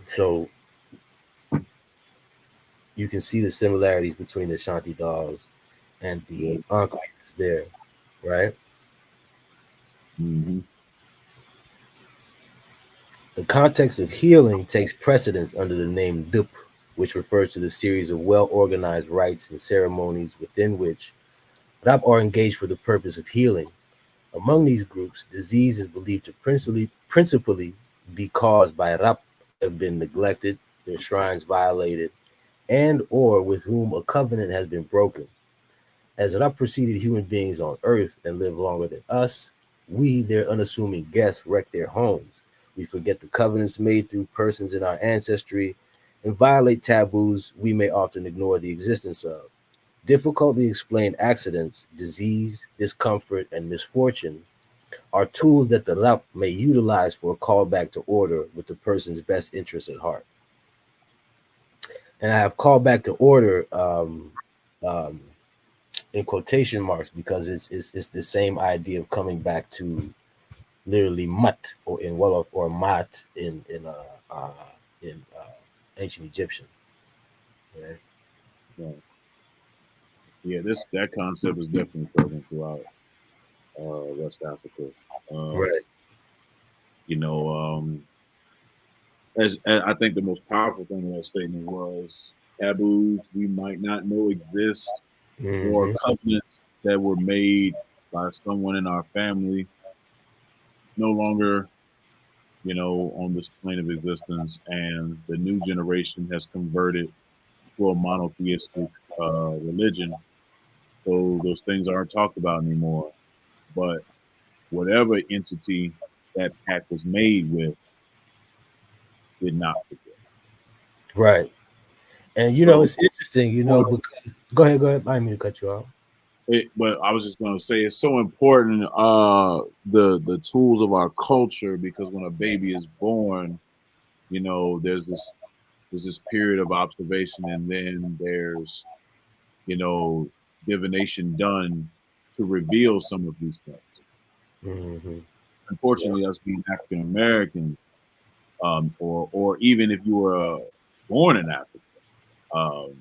So you can see the similarities between the Ashanti dolls and the Ankh mirrors there, right? Mm-hmm. The context of healing takes precedence under the name Dup, which refers to the series of well organized rites and ceremonies within which Rab are engaged for the purpose of healing. Among these groups, disease is believed to principally be caused by Rab who have been neglected, their shrines violated, and or with whom a covenant has been broken. As Rab preceded human beings on earth and lived longer than us, we, their unassuming guests, wreck their homes. We forget the covenants made through persons in our ancestry and violate taboos we may often ignore the existence of. Difficultly explained accidents, disease, discomfort, and misfortune are tools that the Rab may utilize for a callback to order with the person's best interest at heart. And I have called back to order um, in quotation marks because it's the same idea of coming back to literally mut or in Wolof or mat uh, in ancient Egyptian. Right? Right. Yeah, that concept is definitely present throughout West Africa. Um, Right. you know, as I think the most powerful thing in that statement was taboos we might not know exist, or Mm-hmm. covenants that were made by someone in our family no longer, on this plane of existence, and the new generation has converted to a monotheistic religion. So those things aren't talked about anymore. But whatever entity that pact was made with did not forget. Right. And So, it's interesting, because go ahead, go ahead. I didn't mean to cut you off. but I was just going to say it's so important, the tools of our culture, because when a baby is born, there's this period of observation, and then there's you know divination done to reveal some of these things. Mm-hmm. Yeah. Unfortunately, us being African Americans, or even if you were born in Africa, um,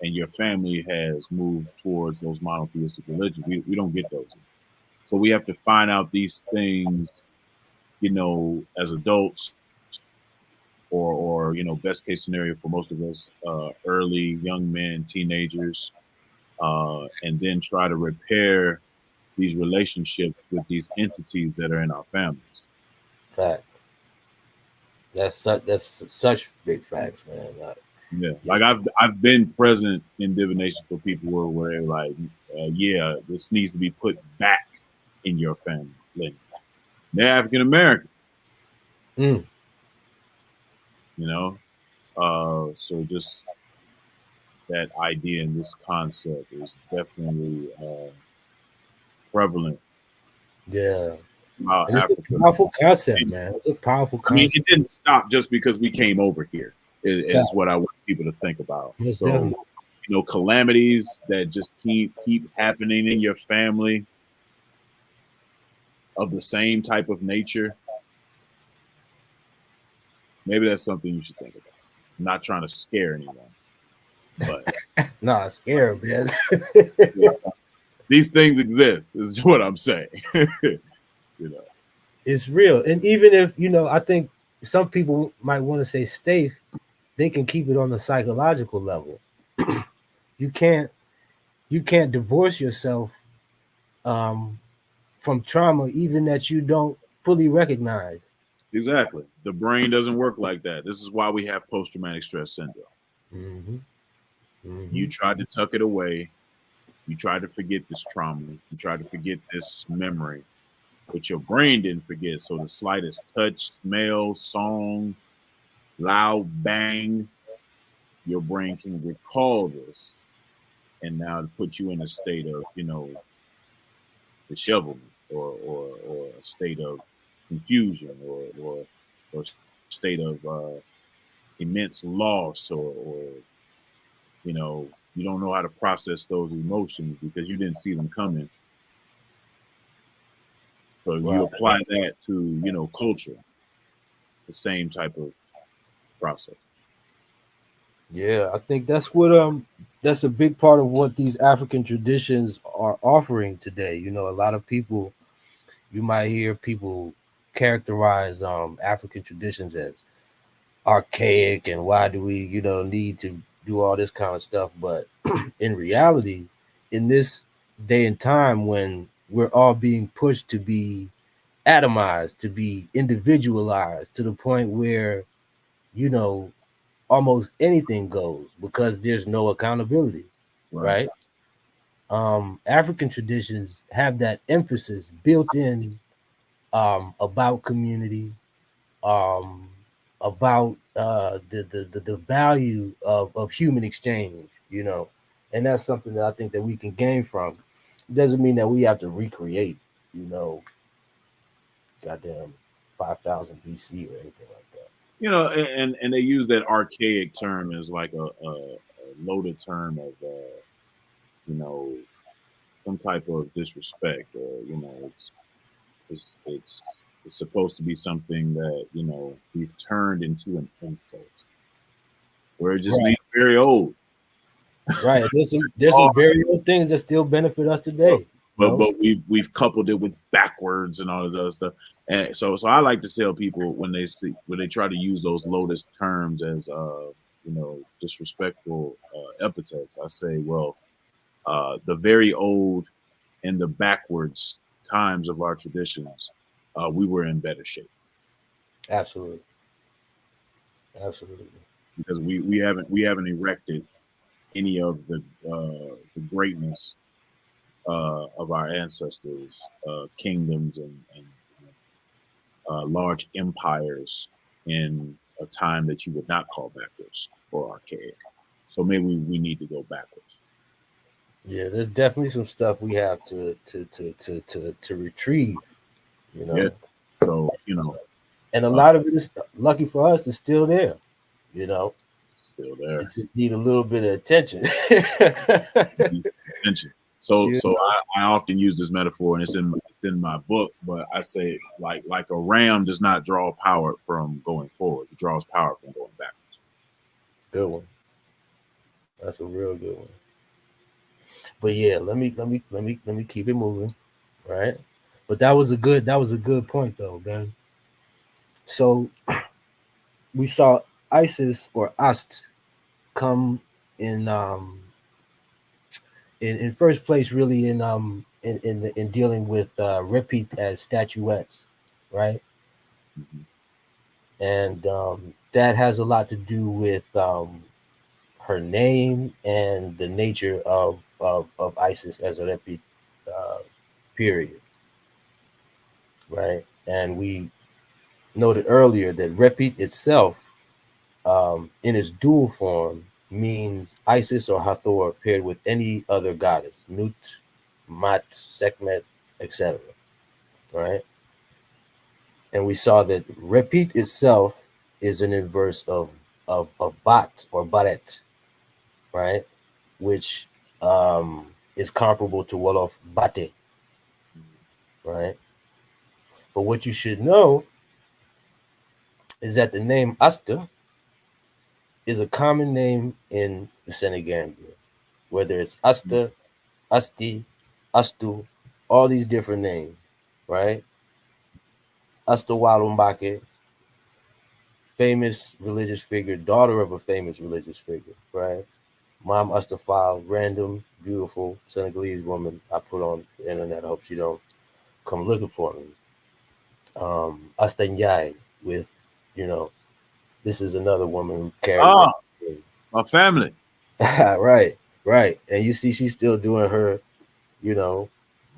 and your family has moved towards those monotheistic religions, we don't get those. So we have to find out these things, as adults, or best case scenario for most of us, early young men, teenagers, and then try to repair these relationships with these entities that are in our families. Fact. That's such big facts, man. Yeah, Yeah. like I've been present in divination for people where they're like, yeah, this needs to be put back in your family lineage. They're African American, Mm. you know. So just that idea and this concept is definitely prevalent Yeah. throughout And it's Africa. a powerful concept, man. It's a powerful I mean, it concept. didn't stop just because we came over here. Is Fact. what I want people to think about. Most So, definitely. calamities that just keep happening in your family of the same type of nature. Maybe that's something you should think about. I'm not trying to scare anyone, but Nah, scared, man. yeah, these things exist. Is what I'm saying. you know. It's real. And even if, I think some people might want to say safe, they can keep it on the psychological level. You can't you can't divorce yourself um, from trauma, even that you don't fully recognize. Exactly. The brain doesn't work like that. This is why we have post traumatic stress syndrome. Mm-hmm. You Mm-hmm. tried to tuck it away. You tried to forget this trauma. You tried to forget this memory, but your brain didn't forget. So the slightest touch, smell, song, loud bang, your brain can recall this, and now to put you in a state of, dishevelment, or a state of confusion, or state of immense loss, or you don't know how to process those emotions because you didn't see them coming. So you Right. apply that to culture. It's the same type of process. Yeah, I think that's a big part of what these African traditions are offering today. A lot of people you might hear people characterize African traditions as archaic and why do we, need to do all this kind of stuff. But in reality, in this day and time when we're all being pushed to be atomized, to be individualized to the point where, you know, almost anything goes because there's no accountability, Right. right? African traditions have that emphasis built in about community, um, about the value of human exchange, and that's something that I think that we can gain from. It doesn't mean that we have to recreate, you know, goddamn 5,000 BC or anything like that. And they use that archaic term as like a loaded term of you know, some type of disrespect, or it's supposed to be something that we've turned into an insult, where it just Right. means very old. Right. There's some very old things that still benefit us today. But we've coupled it with backwards and all this other stuff. And so I like to tell people when they try to use those lotus terms as disrespectful epithets, I say, well, the very old and the backwards times of our traditions, we were in better shape. Absolutely. Because we haven't erected any of the greatness of our ancestors, kingdoms and large empires in a time that you would not call backwards or archaic. So maybe we need to go backwards. Yeah, there's definitely some stuff we have to retrieve. Yeah. So and a lot of it is, lucky for us, is still there. Still there. It just need a little bit of attention. So I often use this metaphor, and it's in my book. But I say like a ram does not draw power from going forward; it draws power from going backwards. Good one. That's a real good one. But yeah, let me keep it moving, right? But that was a good point though, man. So we saw Isis or Ast come in first place, really, in dealing with repeat as statuettes, right? Mm-hmm. And that has a lot to do with her name and the nature of Isis as a repeat period, right? And we noted earlier that repeat itself, in its dual form, means Isis or Hathor paired with any other goddess, Nut, Mat, Sekhmet, etc. Right? And we saw that repeat itself is an inverse of Bat or Baret, right? Which is comparable to Wolof Bate, right? But what you should know is that the name Asta is a common name in the Senegambia, whether it's Asta, Asti, Astu, all these different names, right? Asta Walumbake, famous religious figure, daughter of a famous religious figure, right? Mom Astafal, random, beautiful Senegalese woman I put on the internet. I hope she don't come looking for me. Asta Njai with, this is another woman who carries my family. Right. And you see she's still doing her,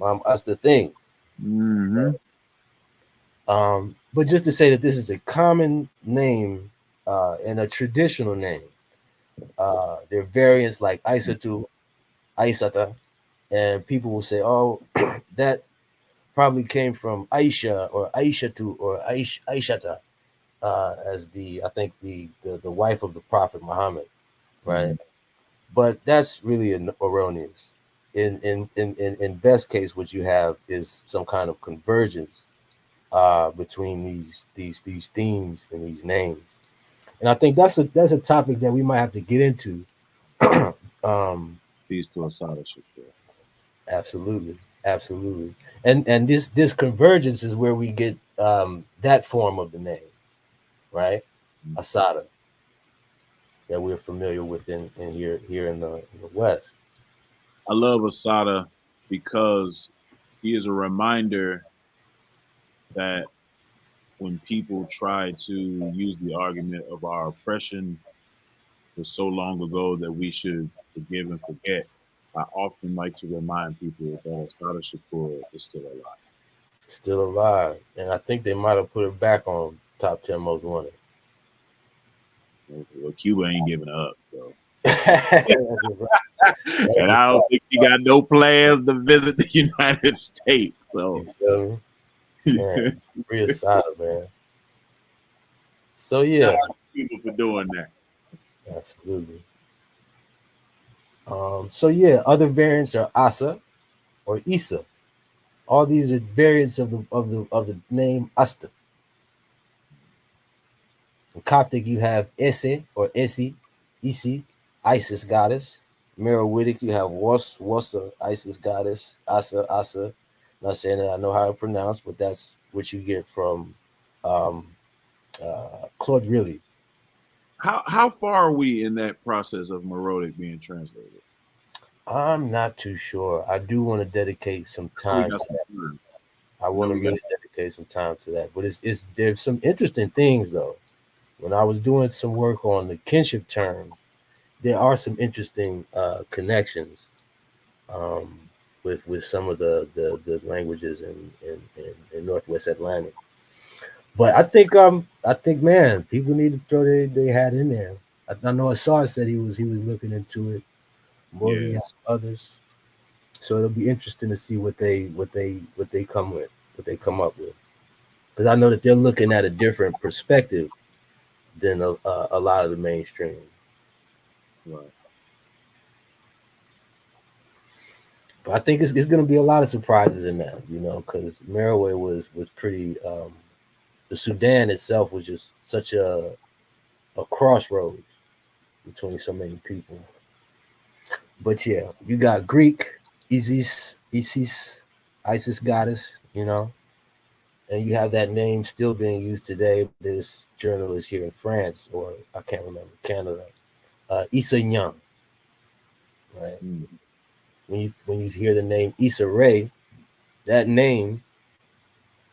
Mom Asta thing. Mm-hmm. But just to say that this is a common name and a traditional name. There are variants like Isatu, Aisata, and people will say, oh, that probably came from Aisha or Aishatu or Aishata, as I think the wife of the Prophet Muhammad, right? Mm-hmm. But that's really erroneous. In best case, what you have is some kind of convergence between these themes and these names, and I think that's a topic that we might have to get into. Peace to Asada. Absolutely, and this convergence is where we get that form of the name, right? Mm-hmm. Asada, that we're familiar with in here in the West. I love Asada because he is a reminder that when people try to use the argument of our oppression was so long ago that we should forgive and forget, I often like to remind people that Asada Shakur is still alive. Still alive. And I think they might have put it back on top 10 most wanted. Well, Cuba ain't giving up, so. And I don't think he got no plans to visit the United States. So man, free Asada, man. So yeah, people for doing that. Absolutely. So yeah, other variants are Asa or Isa. All these are variants of the name Asta. In Coptic, you have Ese or Esi, Isi, Isis goddess. Meroitic, you have Wasa, Isis goddess, Asa. Not saying that I know how to pronounce, but that's what you get from um, Claude Riley. How far are we in that process of Morodic being translated? I'm not too sure. I do want to dedicate some I know we time got to some that. time. I I know want to we got. really dedicate some time to that. But it's there's some interesting things though. When I was doing some work on the kinship terms, there are some interesting connections um, with some of the languages in Northwest Atlantic. But I think man, people need to throw their hat in there. I know Asar said he was looking into it. Morty Yeah. and some others. So it'll be interesting to see what they come with, what they come up with. Because I know that they're looking at a different perspective than a lot of the mainstream. Right. But I think it's going to be a lot of surprises in that, because Merowe was pretty. The Sudan itself was just such a crossroads between so many people. But yeah, you got Greek, Isis goddess, and you have that name still being used today. This journalist here in France, or I can't remember, Canada, Issa Young, right? Mm. When you hear the name Issa Rae, that name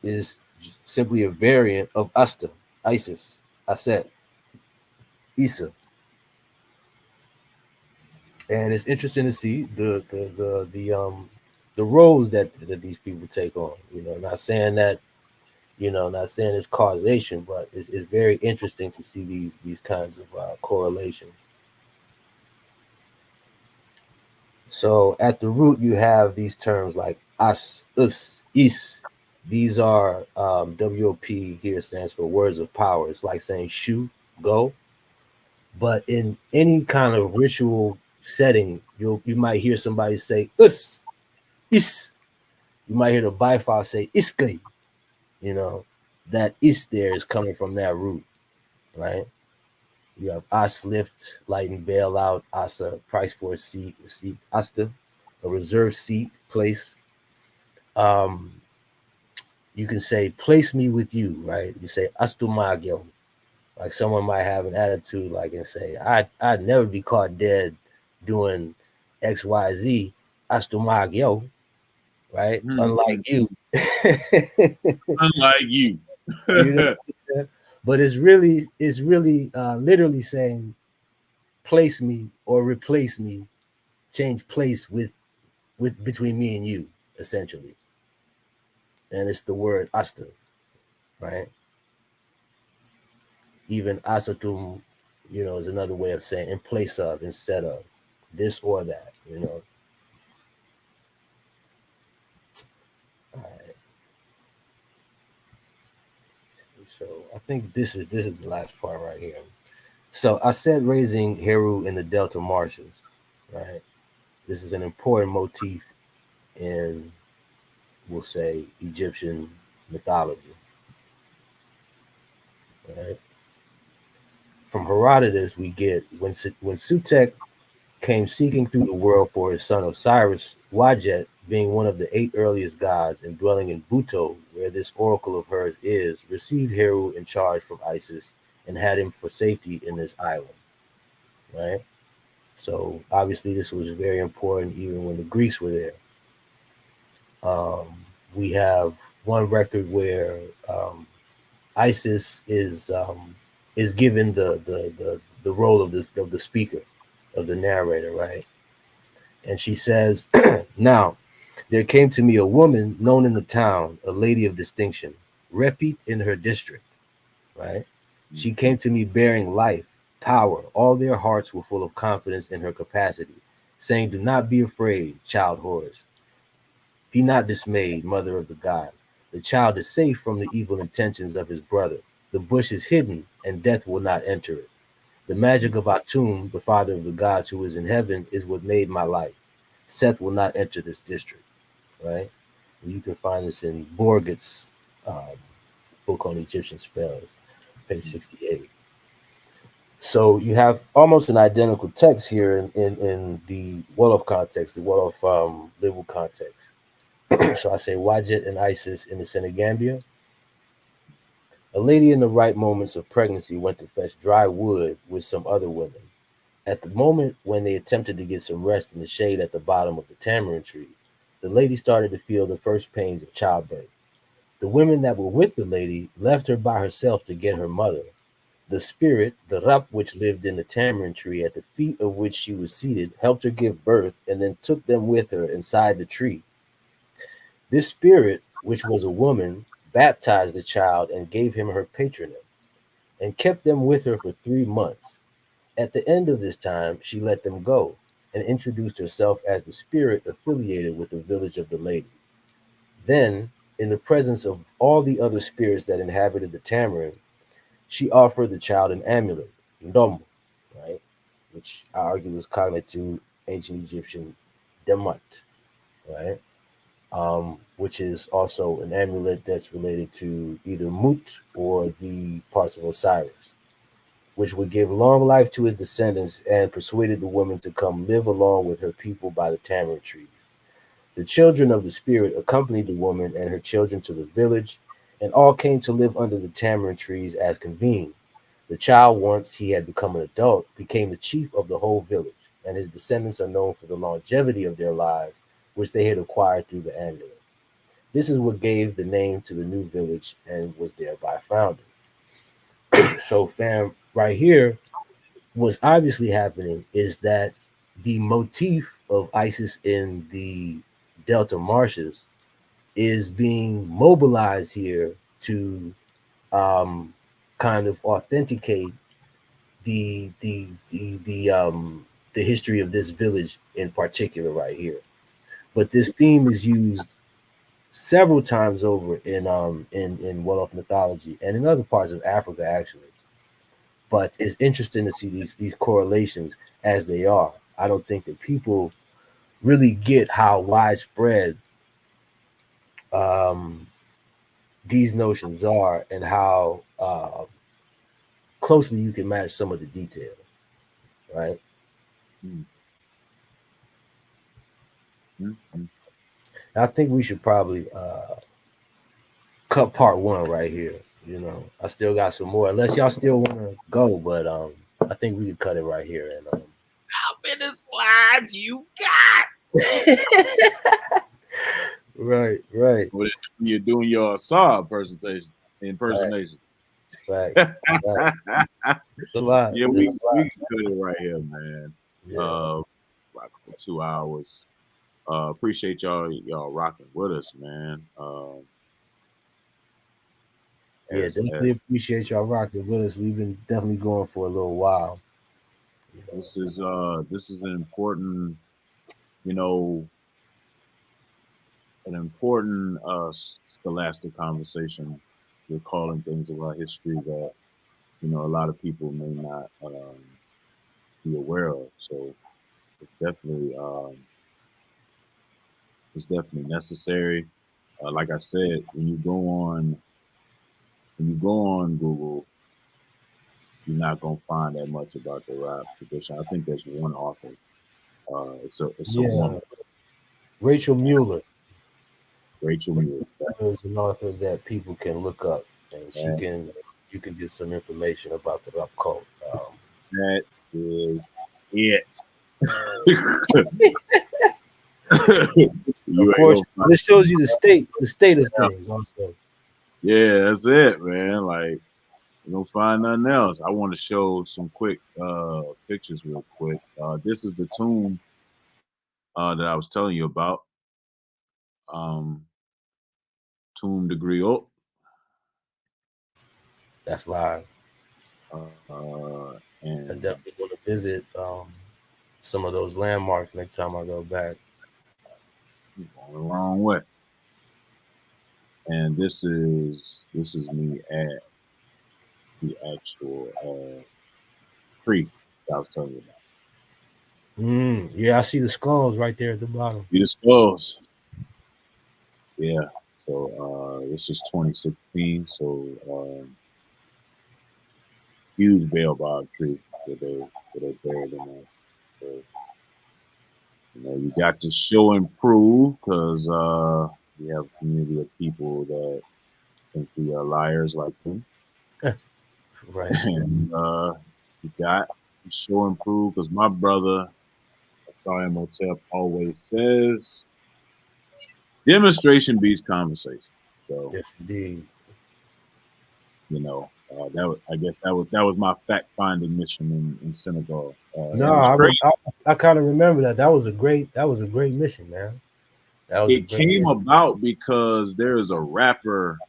is simply a variant of Asta, Isis, Aset, Issa. And it's interesting to see the roles that these people take on. Not saying it's causation, but it's very interesting to see these kinds of correlations. So at the root, you have these terms like as, us, is. These are WOP here stands for words of power. It's like saying shoo, go. But in any kind of ritual setting, you might hear somebody say us, is. You might hear the bifal say iske. You know, that is there is coming from that root, right? You have as lift, lighten, bail out, asa, price for a seat, asta, a reserved seat, place. Um, you can say, place me with you, right? You say astumagyo. Like someone might have an attitude like and say, I'd never be caught dead doing XYZ, astumagyo, right? Unlike Mhm. you. Unlike you. You know what I'm saying? But it's really literally saying place me or replace me, change place with between me and you, essentially. And it's the word asta, right? Even asatum, is another way of saying in place of, instead of, this or that, All right. So I think this is the last part right here. So I said raising Heru in the Delta Marshes, right? This is an important motif in, we'll say, Egyptian mythology, right? From Herodotus, we get when Sutek came seeking through the world for his son Osiris, Wajet, being one of the 8 earliest gods and dwelling in Buto, where this oracle of hers is, received Heru in charge from Isis and had him for safety in this island, right? So obviously this was very important even when the Greeks were there. Um, we have one record where Isis is given the role of the speaker, of the narrator, right? And she says, "Now there came to me a woman known in the town, a lady of distinction, reputed in her district, right? She came to me bearing life, power. All their hearts were full of confidence in her capacity, saying, 'Do not be afraid, child Horus. Be not dismayed, mother of the god. The child is safe from the evil intentions of his brother. The bush is hidden, and death will not enter it. The magic of Atum, the father of the gods who is in heaven, is what made my life. Seth will not enter this district, right? And you can find this in Borget's um, book on Egyptian spells, page 68. So you have almost an identical text here in the Wolof context, the Wolof Libel context. So I say Wajet and Isis in the Senegambia. A lady in the right moments of pregnancy went to fetch dry wood with some other women. At the moment when they attempted to get some rest in the shade at the bottom of the tamarind tree, the lady started to feel the first pains of childbirth. The women that were with the lady left her by herself to get her mother. The spirit, the Rab which lived in the tamarind tree at the feet of which she was seated, helped her give birth and then took them with her inside the tree. This spirit, which was a woman, baptized the child and gave him her patronym and kept them with her for 3 months. At the end of this time, she let them go and introduced herself as the spirit affiliated with the village of the lady. Then, in the presence of all the other spirits that inhabited the tamarind, she offered the child an amulet, ndom, right, which I argue was cognate to ancient Egyptian demut, right, which is also an amulet that's related to either Mut or the parts of Osiris, which would give long life to his descendants and persuaded the woman to come live along with her people by the tamarind trees. The children of the spirit accompanied the woman and her children to the village, and all came to live under the tamarind trees as convened. The child, once he had become an adult, became the chief of the whole village, and his descendants are known for the longevity of their lives, which they had acquired through the amulet. This is what gave the name to the new village and was thereby founded. So, fam, right here, what's obviously happening is that the motif of ISIS in the Delta Marshes is being mobilized here to um, kind of authenticate the history of this village in particular right here. But this theme is used several times over in Wolof mythology and in other parts of Africa actually. But it's interesting to see these correlations as they are. I don't think that people really get how widespread um, these notions are and how closely you can match some of the details, right? Mm. Mm. I think we should probably cut part one right here. I still got some more, unless y'all still want to go, but I think we could cut it right here. And How many slides you got? right. When you're doing your saw impersonation. Right. It's a lot. Yeah, It's we a lot. we can cut it right here, man. Yeah. Like for 2 hours. Appreciate y'all rocking with us, man. Yeah, As definitely appreciate y'all rocking with us. We've been definitely going for a little while. this is an important, you know, scholastic conversation. We're calling things about history that a lot of people may not be aware of. So it's definitely um, it's definitely necessary. Like I said, when you go on Google, you're not gonna find that much about the rap tradition. I think there's one author. It's a Yeah, woman, Rachel Mueller. Rachel Rachel Muir. Mueller is an author that people can look up, and That, you can get some information about the rap cult. that is it. You ain't gonna Unfortunately, find. but it shows you the state of things also. Yeah, that's it, man. Like you don't find nothing else. I want to show some quick pictures real quick. This is the tomb that I was telling you about. Um, Tomb de Griot. That's live. I And definitely want to visit some of those landmarks next time I go back. I'm going the wrong way. And this is me at the actual tree that I was telling you about. Yeah, I see the skulls right there at the bottom. You disclose. Yeah. So this is 2016. So huge baobab tree that they buried in there. So, you got to show and prove because we have a community of people that think we are liars like them. Right. And you got to show and prove because my brother, Sorry Motep, always says demonstration beats conversation. So Yes, indeed. I guess that was my fact finding mission in Senegal. No, And it's crazy. I kind of remember that. That was a great mission, man. That was a It great came mission. about because there is a rapper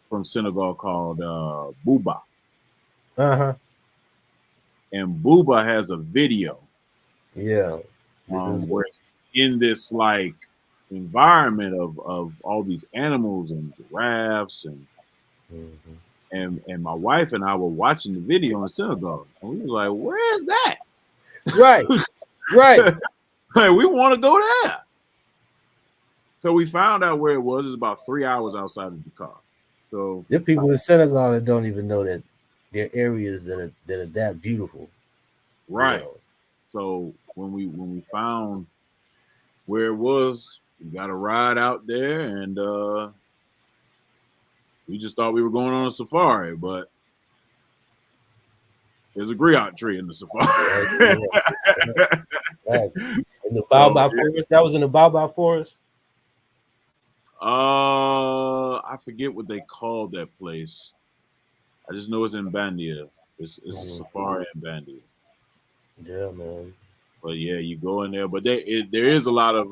from Senegal called Booba, Uh-huh. and Booba has a video Yeah. where in this like environment of all these animals and giraffes Mhm. and my wife and I were watching the video in Senegal, and we was like, "Where's that?" Right. Right. Like, we want to go there. So we found out where it was. It's about 3 hours outside of Dakar. So There are people in Senegal that don't even know that there are areas that are that beautiful. right. You know. So when we found where it was, we got a ride out there, and we just thought we were going on a safari, but there's a griot tree in the safari. Right. In the So, Baobab Forest, that was in the Baobab Forest. I forget what they called that place. I just know it's in Bandia. It's a safari in Bandia. Yeah, man. But yeah, you go in there, but there is a lot of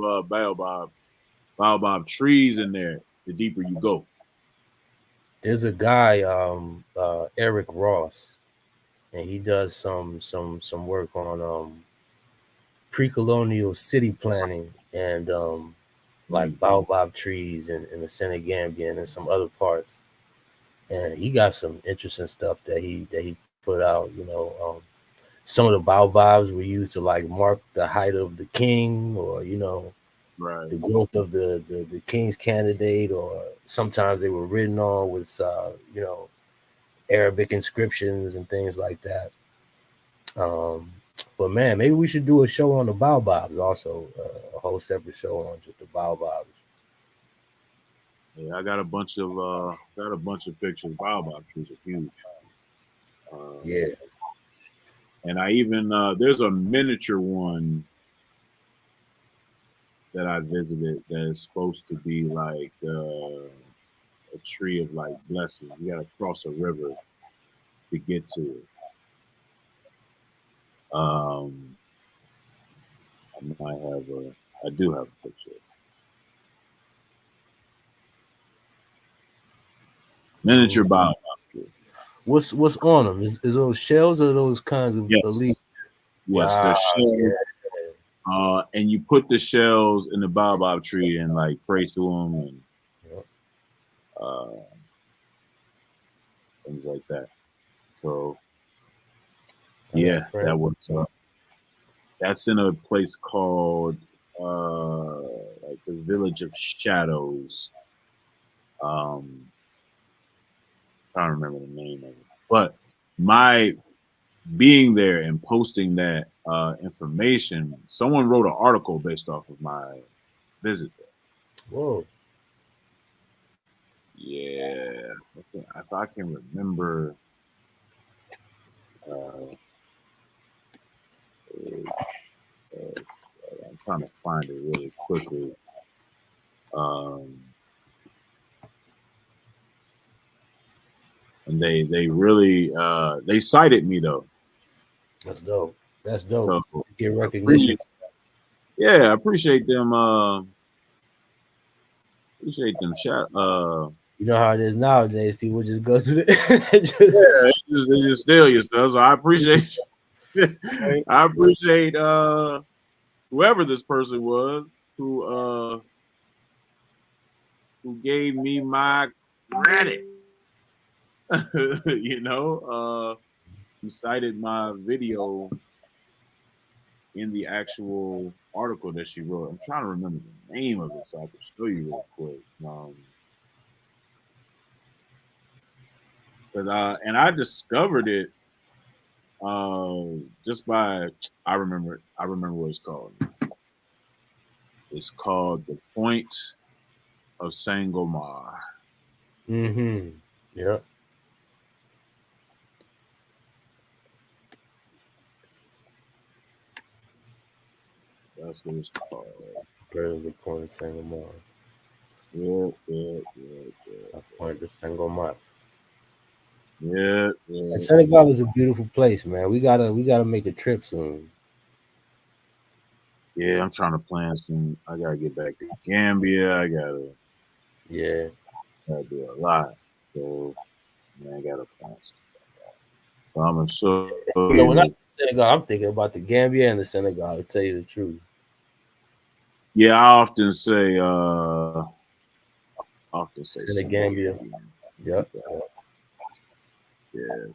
baobab trees in there. The deeper you go, There's a guy, Eric Ross, and he does some work on pre-colonial city planning and like baobab trees in the Senegambia and some other parts. And he got some interesting stuff that he put out. Some of the baobabs were used to like mark the height of the king, or right? the growth of the king's candidate, or sometimes they were written on with Arabic inscriptions and things like that. Um, but man, maybe we should do a show on the baobabs also, a whole separate show on just the baobabs. Yeah, I got a bunch of pictures. Baobab trees are huge. Yeah. And I even there's a miniature one that I visited that is supposed to be like a tree of like blessing. You got to cross a river to get to it. I do have a picture. Miniature baobab tree. What's on them? Is those shells or those kinds of Yes, elite? yes, Wow. they're shells. Yeah. And you put the shells in the baobab tree and like pray to them and things like that. So yeah, that was that's in a place called like the Village of Shadows. Trying to remember the name of it, but my being there and posting that information, someone wrote an article based off of my visit there. Whoa. Yeah, if I can remember. I'm trying to find it really quickly. And they really they cited me though. That's dope. That's dope. So Get recognition. I appreciate them. Appreciate them. You know how it is nowadays. People just go to the They just steal your stuff. So I appreciate. Right. I appreciate whoever this person was who gave me my credit. he cited my video in the actual article that she wrote. I'm trying to remember the name of it so I can show you real quick. Because I discovered it just by I remember what it's called. It's called The Point of Sangomar. Mm-hmm. Yep. That's what it's called. The Point of Sangomar. Yeah. The Point of Sangomar. Yeah. And Senegal is a beautiful place, man. We gotta make a trip soon. Yeah, I'm trying to plan some. I gotta get back to Gambia. I gotta do a lot. So man, I gotta plan some stuff. So I'm gonna show You know, when I you. say Senegal, I'm thinking about the Gambia and the Senegal, to tell you the truth. Yeah, I often say Senegambia. Yep. Yeah.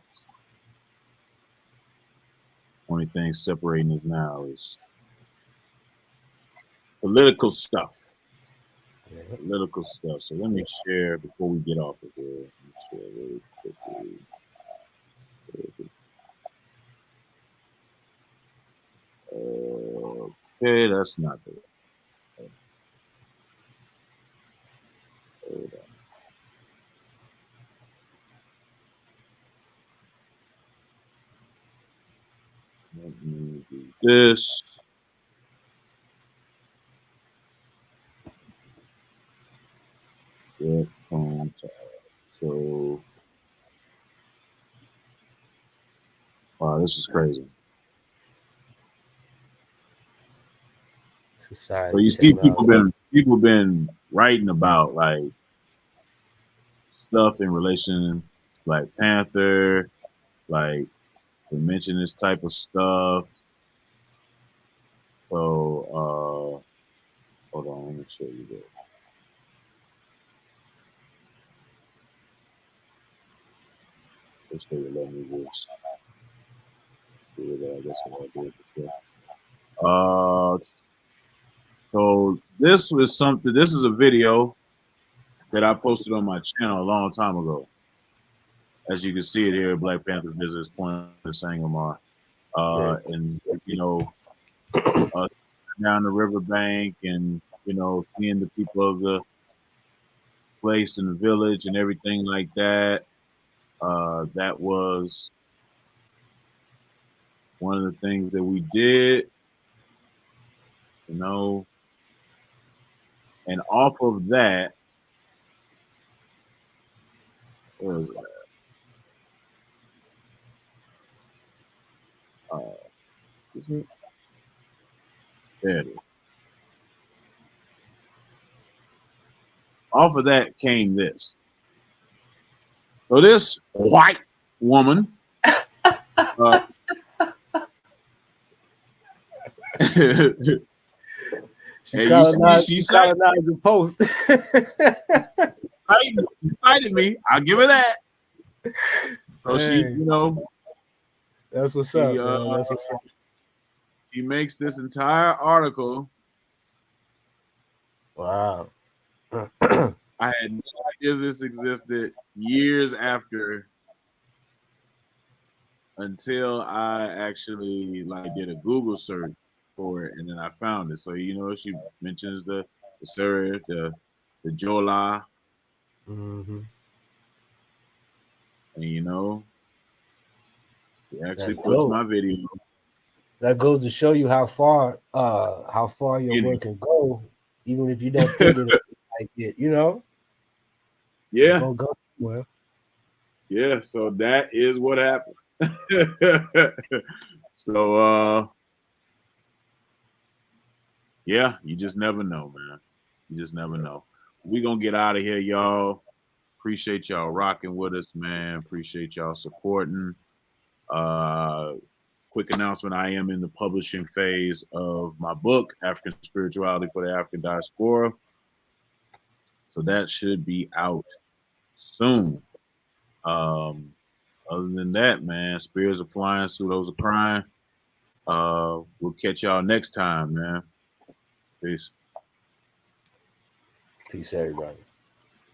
Only thing separating us now is political stuff. Yeah. Political stuff. So let me share before we get off of here. Let me share really quickly. Okay, that's not the right. Hold on. Let me do this. Get contact. So, wow, this is crazy. Society. So you see, people been writing about like stuff in relation, like Panther, like they mention this type of stuff. So, hold on, let me show you this. This way, let me just do it. I guess I'll do it this way. So this was something. This is a video that I posted on my channel a long time ago. As you can see it here, Black Panther visits Point of Sangomar, and down the riverbank, and seeing the people of the place and the village and everything like that. That was one of the things that we did, and off of that, where was that? Is it? There it is. Off of that came this. So this white woman, she colonized the post. She cited me. I'll give her that. So hey. That's what's up. That's what's up. She makes this entire article. Wow. I had no idea this existed years after, until I actually did a Google search for it, and then I found it. So she mentions the Sir, the Jola, mm-hmm. and she actually puts my video. That goes to show you how far your work can go, even if you don't think it like it. Yeah. It's gonna go somewhere. Yeah. So that is what happened. So yeah, you just never know, man. You just never know. We're gonna get out of here, y'all. Appreciate y'all rocking with us, man. Appreciate y'all supporting. Quick announcement, I am in the publishing phase of my book, African Spirituality for the African Diaspora. So that should be out soon. Other than that, man, spirits are flying, pseudos are crying. We'll catch y'all next time, man. Peace. Peace, everybody.